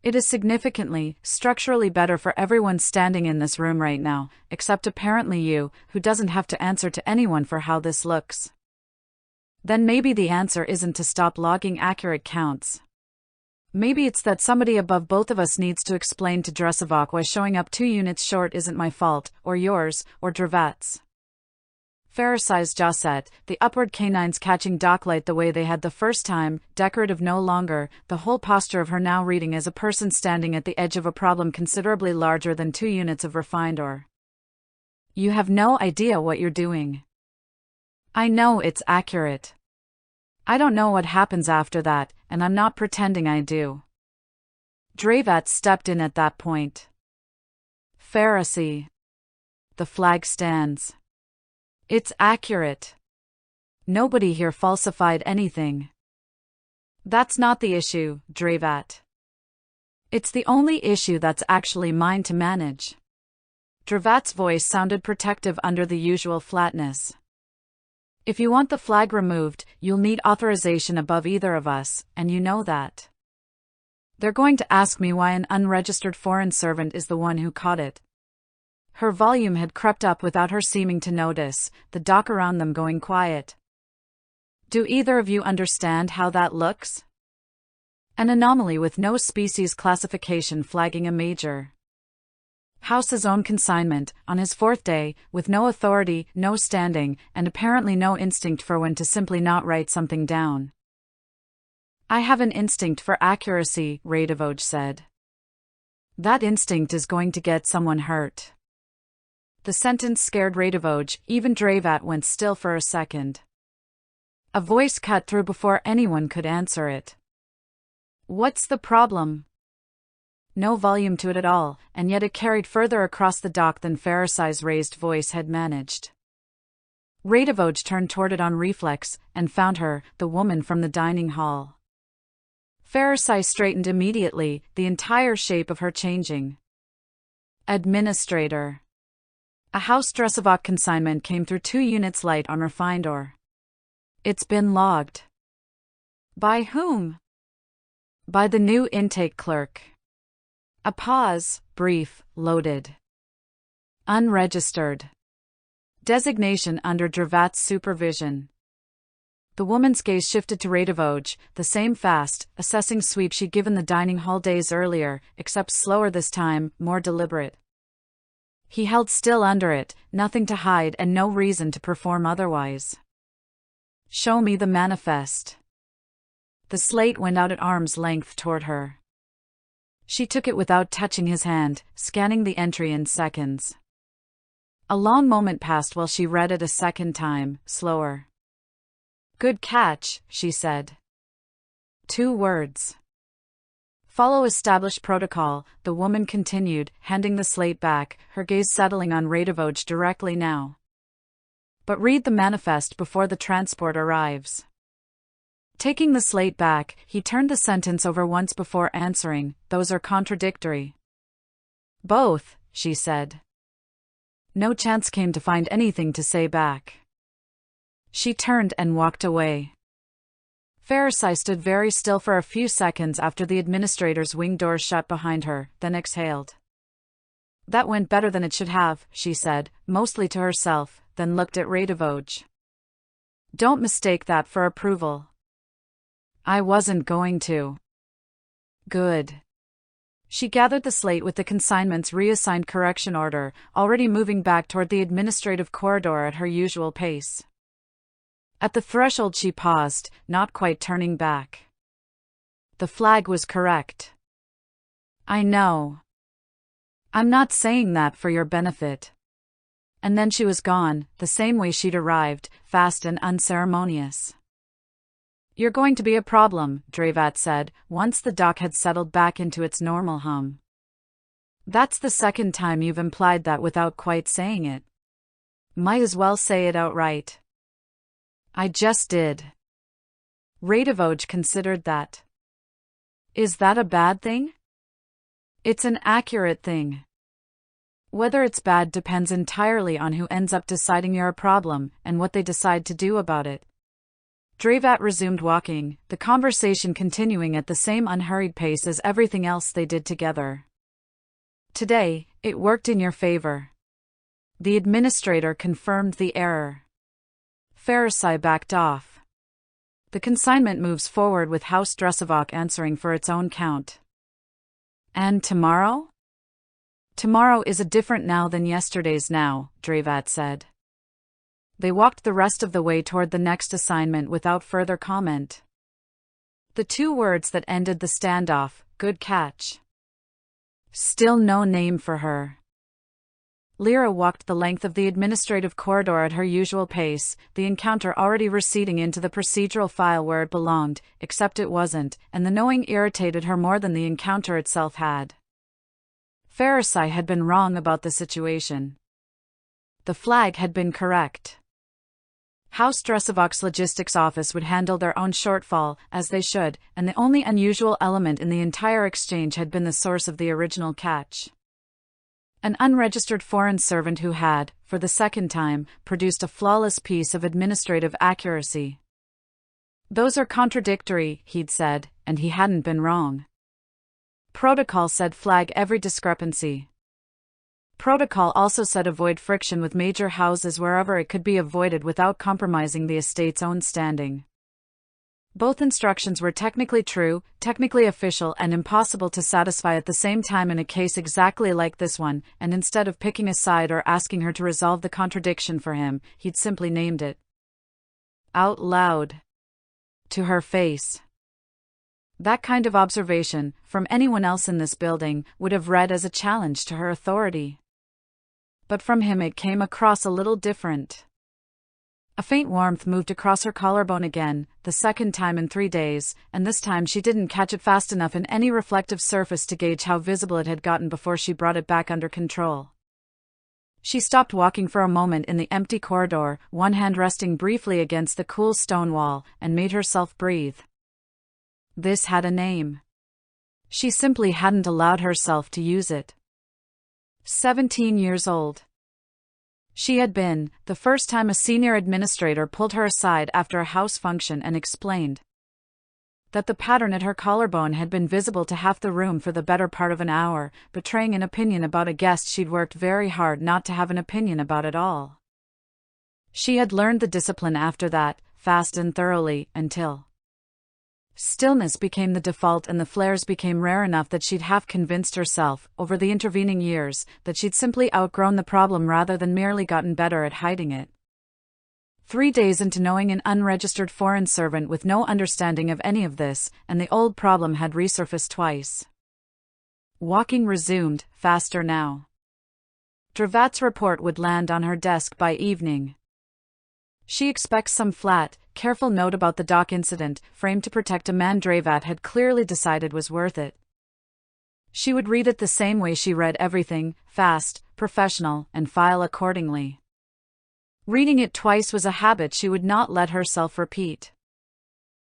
It is significantly, structurally better for everyone standing in this room right now, except apparently you, who doesn't have to answer to anyone for how this looks. Then maybe the answer isn't to stop logging accurate counts. Maybe it's that somebody above both of us needs to explain to Dresivok why showing up 2 units short isn't my fault, or yours, or Dravat's. Farisai's jaw set, the upward canines catching docklight the way they had the first time, decorative no longer, the whole posture of her now reading as a person standing at the edge of a problem considerably larger than 2 units of refined ore. You have no idea what you're doing. I know it's accurate. I don't know what happens after that, and I'm not pretending I do. Dravat stepped in at that point. Pharisee. The flag stands. It's accurate. Nobody here falsified anything. That's not the issue, Dravat. It's the only issue that's actually mine to manage. Dravat's voice sounded protective under the usual flatness. If you want the flag removed, you'll need authorization above either of us, and you know that. They're going to ask me why an unregistered foreign servant is the one who caught it. Her volume had crept up without her seeming to notice, the dock around them going quiet. Do either of you understand how that looks? An anomaly with no species classification flagging a major. House's own consignment, on his 4th day, with no authority, no standing, and apparently no instinct for when to simply not write something down. I have an instinct for accuracy, Radivoj said. That instinct is going to get someone hurt. The sentence scared Radivoj, even Dravat went still for a second. A voice cut through before anyone could answer it. What's the problem? No volume to it at all, and yet it carried further across the dock than Farisai's raised voice had managed. Radivoj turned toward it on reflex, and found her, the woman from the dining hall. Farisai straightened immediately, the entire shape of her changing. Administrator. A House Dresivok consignment came through 2 units light on refined ore. It's been logged. By whom? By the new intake clerk. A pause, brief, loaded. Unregistered. Designation under Dravat's supervision. The woman's gaze shifted to Radivoj, the same fast, assessing sweep she'd given the dining hall days earlier, except slower this time, more deliberate. He held still under it, nothing to hide and no reason to perform otherwise. Show me the manifest. The slate went out at arm's length toward her. She took it without touching his hand, scanning the entry in seconds. A long moment passed while she read it a second time, slower. Good catch, she said. 2 words. Follow established protocol, the woman continued, handing the slate back, her gaze settling on Radivoj directly now. But read the manifest before the transport arrives. Taking the slate back, he turned the sentence over once before answering, those are contradictory. Both, she said. No chance came to find anything to say back. She turned and walked away. Farisai stood very still for a few seconds after the administrator's wing door shut behind her, then exhaled. That went better than it should have, she said, mostly to herself, then looked at Radivoj. Don't mistake that for approval. I wasn't going to. Good. She gathered the slate with the consignment's reassigned correction order, already moving back toward the administrative corridor at her usual pace. At the threshold she paused, not quite turning back. The flag was correct. I know. I'm not saying that for your benefit. And then she was gone, the same way she'd arrived, fast and unceremonious. You're going to be a problem, Dravat said, once the dock had settled back into its normal hum. That's the second time you've implied that without quite saying it. Might as well say it outright. I just did. Radivoj considered that. Is that a bad thing? It's an accurate thing. Whether it's bad depends entirely on who ends up deciding you're a problem, and what they decide to do about it. Dravat resumed walking, the conversation continuing at the same unhurried pace as everything else they did together. Today, it worked in your favor. The administrator confirmed the error. Pharisee backed off. The consignment moves forward with House Dressovac answering for its own count. And tomorrow? Tomorrow is a different now than yesterday's now, Dravat said. They walked the rest of the way toward the next assignment without further comment. The two words that ended the standoff, good catch. Still no name for her. Lyra walked the length of the administrative corridor at her usual pace, the encounter already receding into the procedural file where it belonged, except it wasn't, and the knowing irritated her more than the encounter itself had. Pharisee had been wrong about the situation. The flag had been correct. House Dressovac's logistics office would handle their own shortfall, as they should, and the only unusual element in the entire exchange had been the source of the original catch. An unregistered foreign servant who had, for the second time, produced a flawless piece of administrative accuracy. Those are contradictory, he'd said, and he hadn't been wrong. Protocol said flag every discrepancy. Protocol also said avoid friction with major houses wherever it could be avoided without compromising the estate's own standing. Both instructions were technically true, technically official, and impossible to satisfy at the same time in a case exactly like this one, and instead of picking a side or asking her to resolve the contradiction for him, he'd simply named it. Out loud. To her face. That kind of observation, from anyone else in this building, would have read as a challenge to her authority. But from him it came across a little different. A faint warmth moved across her collarbone again, the second time in 3 days, and this time she didn't catch it fast enough in any reflective surface to gauge how visible it had gotten before she brought it back under control. She stopped walking for a moment in the empty corridor, one hand resting briefly against the cool stone wall, and made herself breathe. This had a name. She simply hadn't allowed herself to use it. 17 years old. She had been, the first time a senior administrator pulled her aside after a house function and explained that the pattern at her collarbone had been visible to half the room for the better part of an hour, betraying an opinion about a guest she'd worked very hard not to have an opinion about at all. She had learned the discipline after that, fast and thoroughly, until stillness became the default and the flares became rare enough that she'd half convinced herself, over the intervening years, that she'd simply outgrown the problem rather than merely gotten better at hiding it. 3 days into knowing an unregistered foreign servant with no understanding of any of this, and the old problem had resurfaced twice. Walking resumed, faster now. Dravat's report would land on her desk by evening. She expects some flat, careful note about the dock incident, framed to protect a man Dravat had clearly decided was worth it. She would read it the same way she read everything, fast, professional, and file accordingly. Reading it twice was a habit she would not let herself repeat.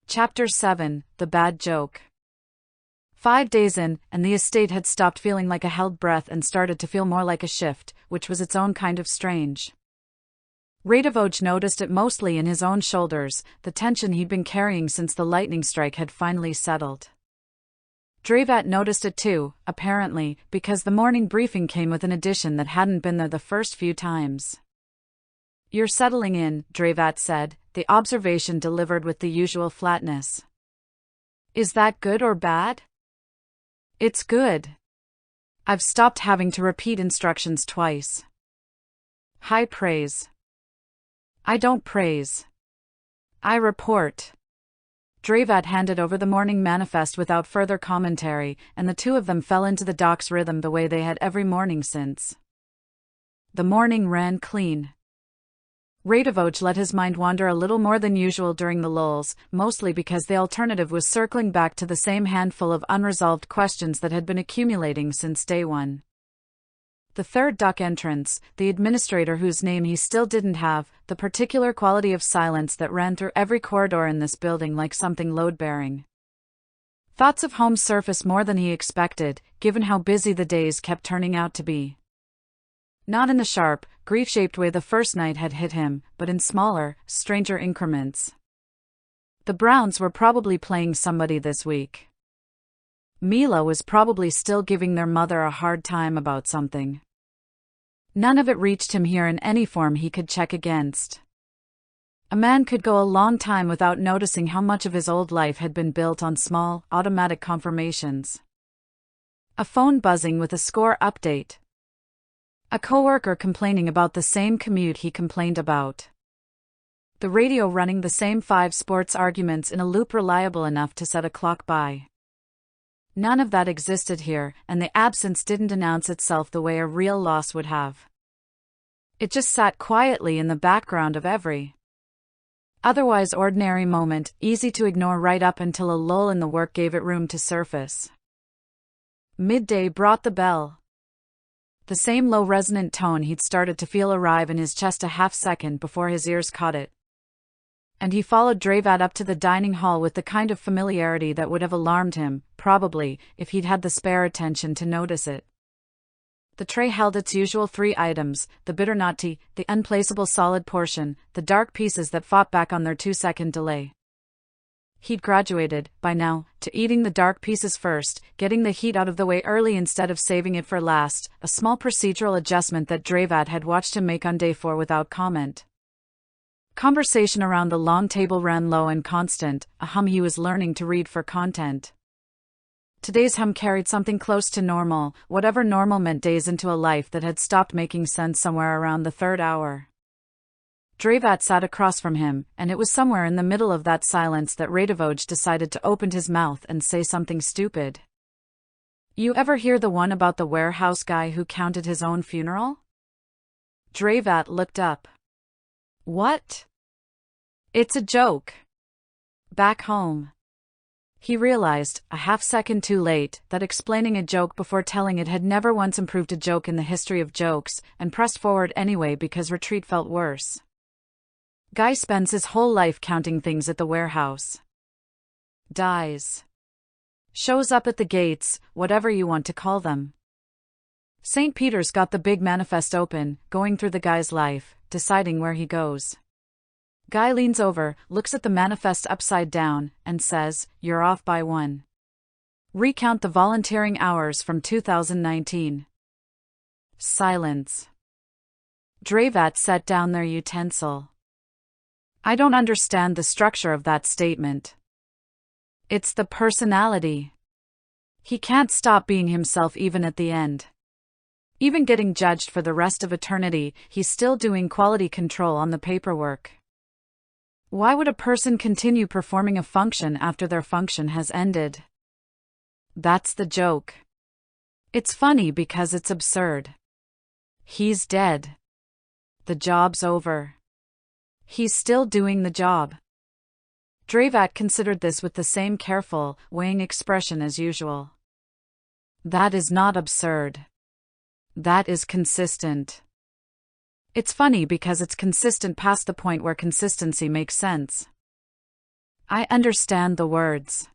Chapter 7, The Bad Joke. 5 days in, and the estate had stopped feeling like a held breath and started to feel more like a shift, which was its own kind of strange. Radovoj noticed it mostly in his own shoulders, the tension he'd been carrying since the lightning strike had finally settled. Dravat noticed it too, apparently, because the morning briefing came with an addition that hadn't been there the first few times. You're settling in, Dravat said, the observation delivered with the usual flatness. Is that good or bad? It's good. I've stopped having to repeat instructions twice. High praise. I don't praise. I report. Dravat handed over the morning manifest without further commentary, and the two of them fell into the dock's rhythm the way they had every morning since. The morning ran clean. Radovoj let his mind wander a little more than usual during the lulls, mostly because the alternative was circling back to the same handful of unresolved questions that had been accumulating since day one. The third dock entrance, the administrator whose name he still didn't have, the particular quality of silence that ran through every corridor in this building like something load-bearing. Thoughts of home surfaced more than he expected, given how busy the days kept turning out to be. Not in the sharp, grief-shaped way the first night had hit him, but in smaller, stranger increments. The Browns were probably playing somebody this week. Mila was probably still giving their mother a hard time about something. None of it reached him here in any form he could check against. A man could go a long time without noticing how much of his old life had been built on small, automatic confirmations. A phone buzzing with a score update. A coworker complaining about the same commute he complained about. The radio running the same 5 sports arguments in a loop reliable enough to set a clock by. None of that existed here, and the absence didn't announce itself the way a real loss would have. It just sat quietly in the background of every otherwise ordinary moment, easy to ignore right up until a lull in the work gave it room to surface. Midday brought the bell. The same low resonant tone he'd started to feel arrive in his chest a half-second before his ears caught it. And he followed Dravat up to the dining hall with the kind of familiarity that would have alarmed him, probably, if he'd had the spare attention to notice it. The tray held its usual 3 items, the bitter nati, the unplaceable solid portion, the dark pieces that fought back on their 2-second delay. He'd graduated, by now, to eating the dark pieces first, getting the heat out of the way early instead of saving it for last, a small procedural adjustment that Dravat had watched him make on day 4 without comment. Conversation around the long table ran low and constant, a hum he was learning to read for content. Today's hum carried something close to normal, whatever normal meant days into a life that had stopped making sense somewhere around the 3rd hour. Dravat sat across from him, and it was somewhere in the middle of that silence that Radivoj decided to open his mouth and say something stupid. You ever hear the one about the warehouse guy who counted his own funeral? Dravat looked up. What? It's a joke. Back home. He realized, a half-second too late, that explaining a joke before telling it had never once improved a joke in the history of jokes, and pressed forward anyway because retreat felt worse. Guy spends his whole life counting things at the warehouse. Dies. Shows up at the gates, whatever you want to call them. St. Peter's got the big manifest open, going through the guy's life, deciding where he goes. Guy leans over, looks at the manifest upside down, and says, "You're off by 1. Recount the volunteering hours from 2019. Silence. Dravat set down their utensil. I don't understand the structure of that statement. It's the personality. He can't stop being himself even at the end. Even getting judged for the rest of eternity, he's still doing quality control on the paperwork. Why would a person continue performing a function after their function has ended? That's the joke. It's funny because it's absurd. He's dead. The job's over. He's still doing the job. Dravat considered this with the same careful, weighing expression as usual. That is not absurd. That is consistent. It's funny because it's consistent past the point where consistency makes sense. I understand the words.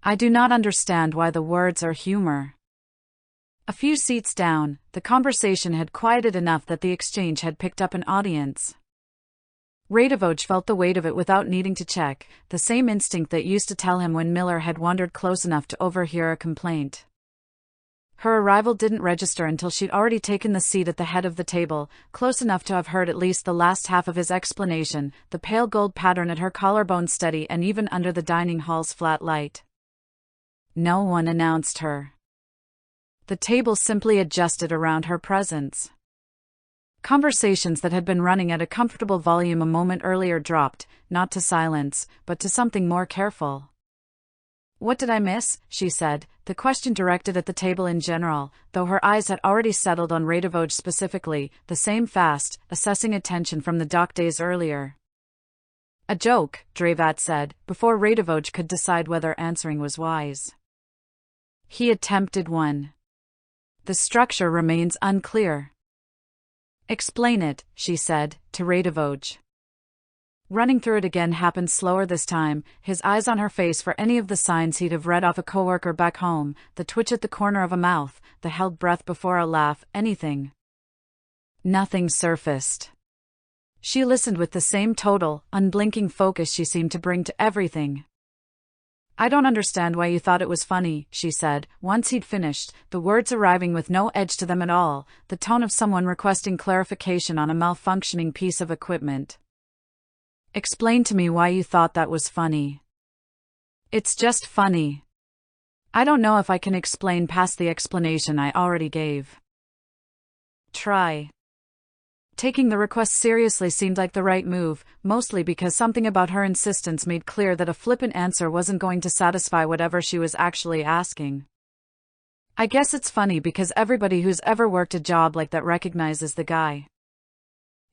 I do not understand why the words are humor. A few seats down, the conversation had quieted enough that the exchange had picked up an audience. Radivoj felt the weight of it without needing to check, the same instinct that used to tell him when Miller had wandered close enough to overhear a complaint. Her arrival didn't register until she'd already taken the seat at the head of the table, close enough to have heard at least the last half of his explanation, the pale gold pattern at her collarbone steady and even under the dining hall's flat light. No one announced her. The table simply adjusted around her presence. Conversations that had been running at a comfortable volume a moment earlier dropped, not to silence, but to something more careful. What did I miss? She said, the question directed at the table in general, though her eyes had already settled on Radivoj specifically, the same fast, assessing attention from the dock days earlier. A joke, Dravat said, before Radivoj could decide whether answering was wise. He attempted one. The structure remains unclear. Explain it, she said, to Radivoj. Running through it again happened slower this time, his eyes on her face for any of the signs he'd have read off a coworker back home, the twitch at the corner of a mouth, the held breath before a laugh, anything. Nothing surfaced. She listened with the same total, unblinking focus she seemed to bring to everything. "I don't understand why you thought it was funny," she said, once he'd finished, the words arriving with no edge to them at all, the tone of someone requesting clarification on a malfunctioning piece of equipment. "Explain to me why you thought that was funny." "It's just funny. I don't know if I can explain past the explanation I already gave." "Try." Taking the request seriously seemed like the right move, mostly because something about her insistence made clear that a flippant answer wasn't going to satisfy whatever she was actually asking. "I guess it's funny because everybody who's ever worked a job like that recognizes the guy.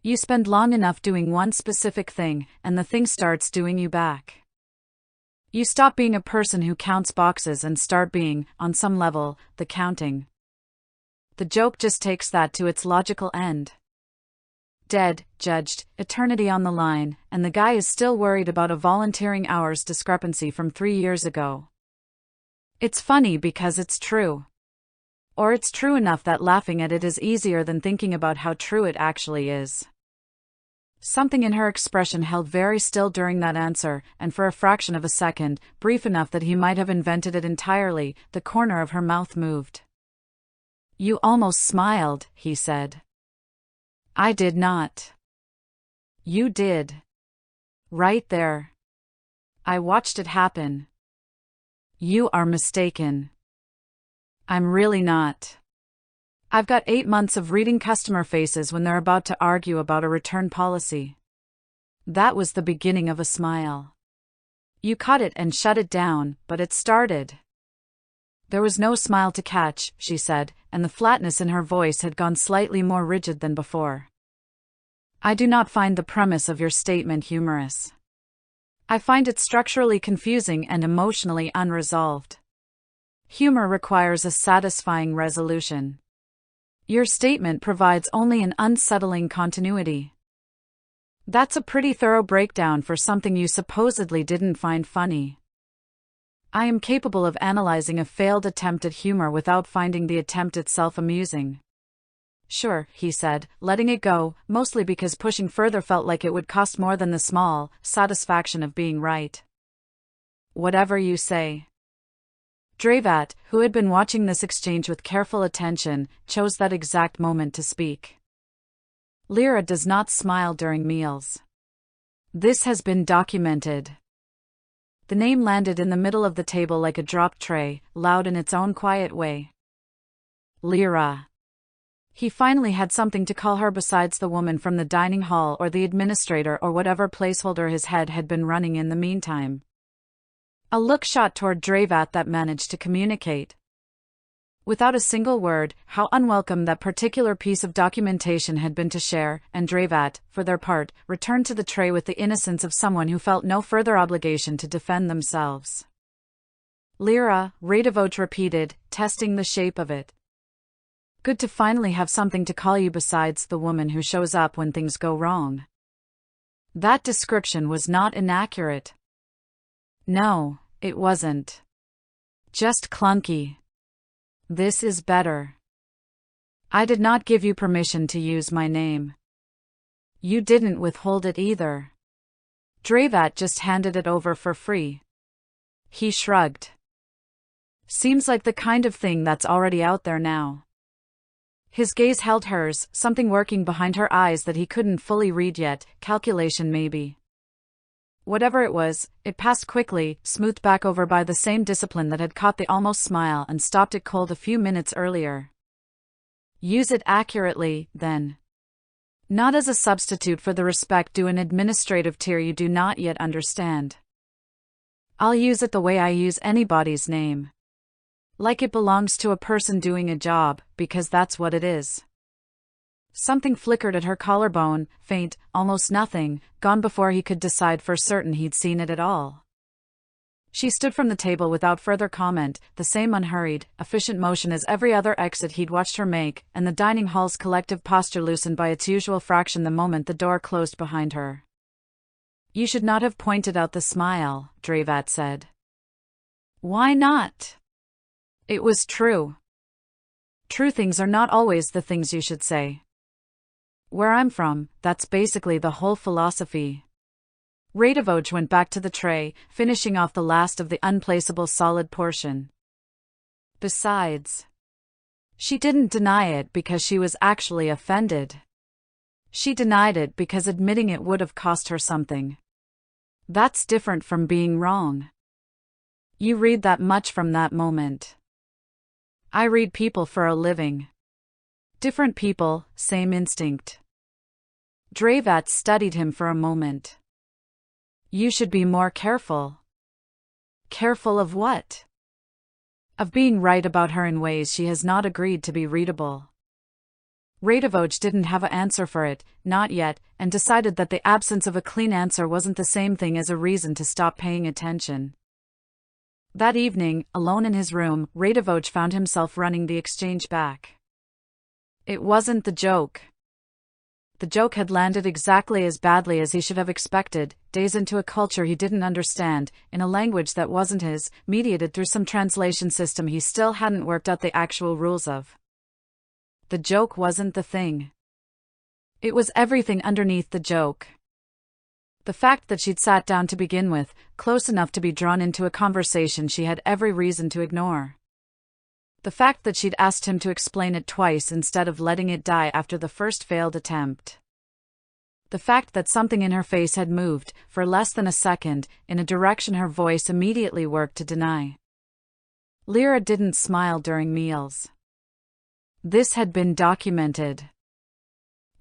You spend long enough doing one specific thing, and the thing starts doing you back. You stop being a person who counts boxes and start being, on some level, the counting. The joke just takes that to its logical end. Dead, judged, eternity on the line, and the guy is still worried about a volunteering hours discrepancy from 3 years ago. It's funny because it's true. Or it's true enough that laughing at it is easier than thinking about how true it actually is." Something in her expression held very still during that answer, and for a fraction of a second, brief enough that he might have invented it entirely, the corner of her mouth moved. "You almost smiled," he said. "I did not." "You did. Right there. I watched it happen." "You are mistaken." "I'm really not. I've got 8 months of reading customer faces when they're about to argue about a return policy." That was the beginning of a smile. "You caught it and shut it down, but it started." There was no smile to catch, she said, and the flatness in her voice had gone slightly more rigid than before. "I do not find the premise of your statement humorous. I find it structurally confusing and emotionally unresolved. Humor requires a satisfying resolution. Your statement provides only an unsettling continuity. That's a pretty thorough breakdown for something you supposedly didn't find funny." "I am capable of analyzing a failed attempt at humor without finding the attempt itself amusing." "Sure," he said, letting it go, mostly because pushing further felt like it would cost more than the small satisfaction of being right. "Whatever you say." Dravat, who had been watching this exchange with careful attention, chose that exact moment to speak. "Lyra does not smile during meals. This has been documented." The name landed in the middle of the table like a dropped tray, loud in its own quiet way. Lyra. He finally had something to call her besides the woman from the dining hall or the administrator or whatever placeholder his head had been running in the meantime. A look shot toward Dravat that managed to communicate. Without a single word, how unwelcome that particular piece of documentation had been to share, and Dravat, for their part, returned to the tray with the innocence of someone who felt no further obligation to defend themselves. "Lyra," Radovich repeated, testing the shape of it. "Good to finally have something to call you besides the woman who shows up when things go wrong." That description was not inaccurate. No, it wasn't. Just clunky. This is better. "I did not give you permission to use my name. You didn't withhold it either." Dravat just handed it over for free. He shrugged. "Seems like the kind of thing that's already out there now." His gaze held hers, something working behind her eyes that he couldn't fully read yet, calculation maybe. Whatever it was, it passed quickly, smoothed back over by the same discipline that had caught the almost smile and stopped it cold a few minutes earlier. "Use it accurately, then. Not as a substitute for the respect due an administrative tier you do not yet understand. I'll use it the way I use anybody's name. Like it belongs to a person doing a job, because that's what it is." Something flickered at her collarbone, faint, almost nothing, gone before he could decide for certain he'd seen it at all. She stood from the table without further comment, the same unhurried, efficient motion as every other exit he'd watched her make, and the dining hall's collective posture loosened by its usual fraction the moment the door closed behind her. "You should not have pointed out the smile," Dravat said. "Why not?" "It was true. True things are not always the things you should say." Where I'm from, that's basically the whole philosophy. Radivoj went back to the tray, finishing off the last of the unplaceable solid portion. Besides, she didn't deny it because she was actually offended. She denied it because admitting it would have cost her something. That's different from being wrong. You read that much from that moment. I read people for a living. Different people, same instinct. Dravat studied him for a moment. You should be more careful. Careful of what? Of being right about her in ways she has not agreed to be readable. Radivoj didn't have an answer for it, not yet, and decided that the absence of a clean answer wasn't the same thing as a reason to stop paying attention. That evening, alone in his room, Radivoj found himself running the exchange back. It wasn't the joke. The joke had landed exactly as badly as he should have expected, days into a culture he didn't understand, in a language that wasn't his, mediated through some translation system he still hadn't worked out the actual rules of. The joke wasn't the thing. It was everything underneath the joke. The fact that she'd sat down to begin with, close enough to be drawn into a conversation she had every reason to ignore. The fact that she'd asked him to explain it twice instead of letting it die after the first failed attempt. The fact that something in her face had moved, for less than a second, in a direction her voice immediately worked to deny. Lyra didn't smile during meals. This had been documented.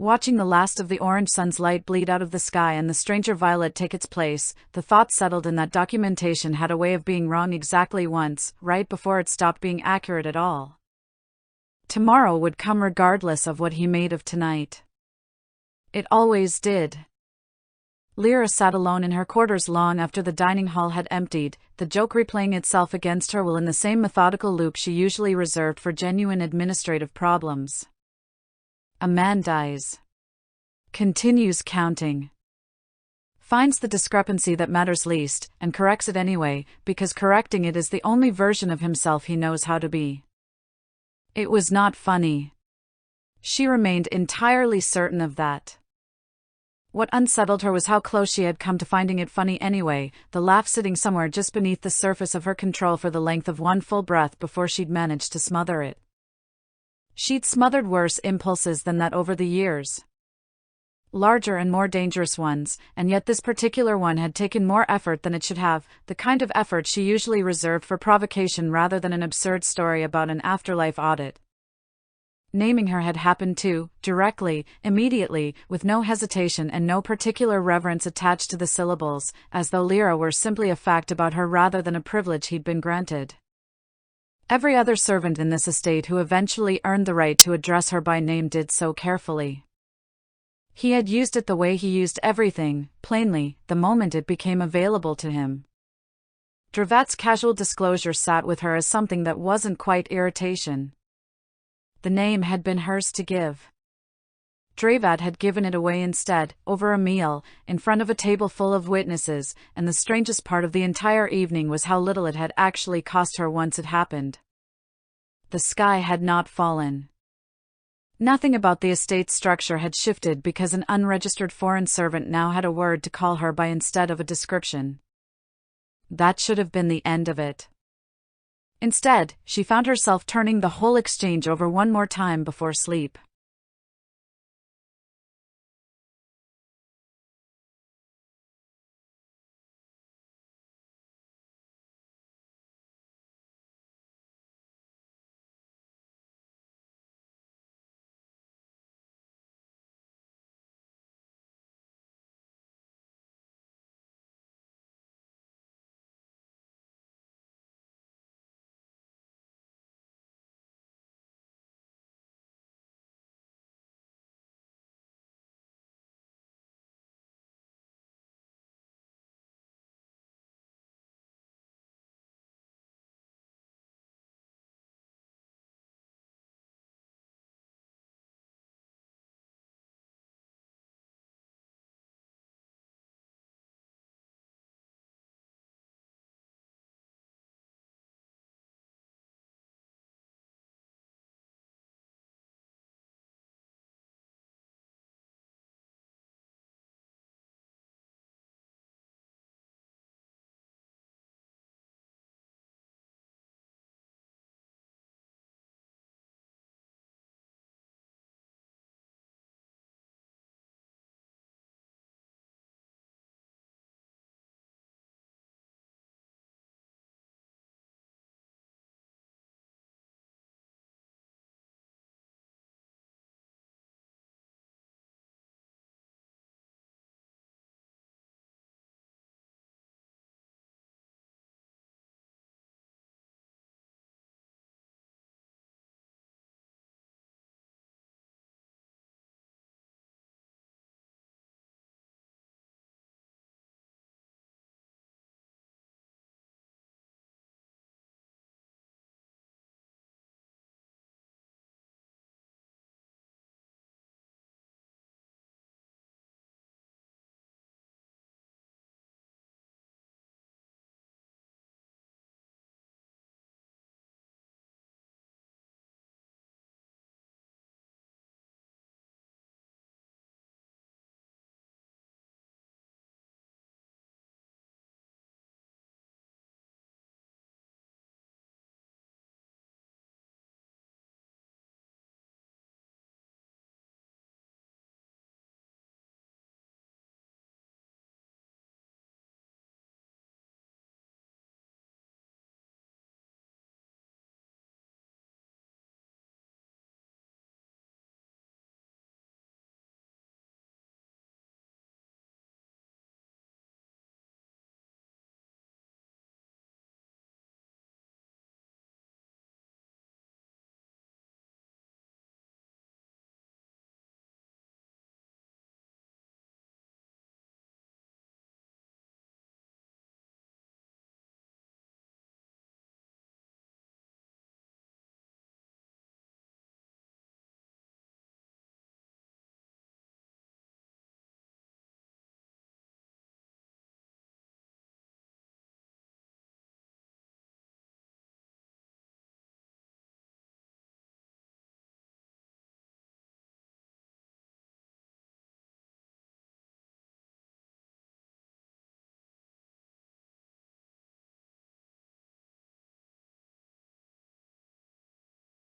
Watching the last of the orange sun's light bleed out of the sky and the stranger violet take its place, the thought settled in that documentation had a way of being wrong exactly once, right before it stopped being accurate at all. Tomorrow would come regardless of what he made of tonight. It always did. Lyra sat alone in her quarters long after the dining hall had emptied, the joke replaying itself against her will in the same methodical loop she usually reserved for genuine administrative problems. A man dies. Continues counting. Finds the discrepancy that matters least, and corrects it anyway, because correcting it is the only version of himself he knows how to be. It was not funny. She remained entirely certain of that. What unsettled her was how close she had come to finding it funny anyway, the laugh sitting somewhere just beneath the surface of her control for the length of one full breath before she'd managed to smother it. She'd smothered worse impulses than that over the years. Larger and more dangerous ones, and yet this particular one had taken more effort than it should have, the kind of effort she usually reserved for provocation rather than an absurd story about an afterlife audit. Naming her had happened too, directly, immediately, with no hesitation and no particular reverence attached to the syllables, as though Lyra were simply a fact about her rather than a privilege he'd been granted. Every other servant in this estate who eventually earned the right to address her by name did so carefully. He had used it the way he used everything, plainly, the moment it became available to him. Dravat's casual disclosure sat with her as something that wasn't quite irritation. The name had been hers to give. Dravat had given it away instead, over a meal, in front of a table full of witnesses, and the strangest part of the entire evening was how little it had actually cost her once it happened. The sky had not fallen. Nothing about the estate's structure had shifted because an unregistered foreign servant now had a word to call her by instead of a description. That should have been the end of it. Instead, she found herself turning the whole exchange over one more time before sleep.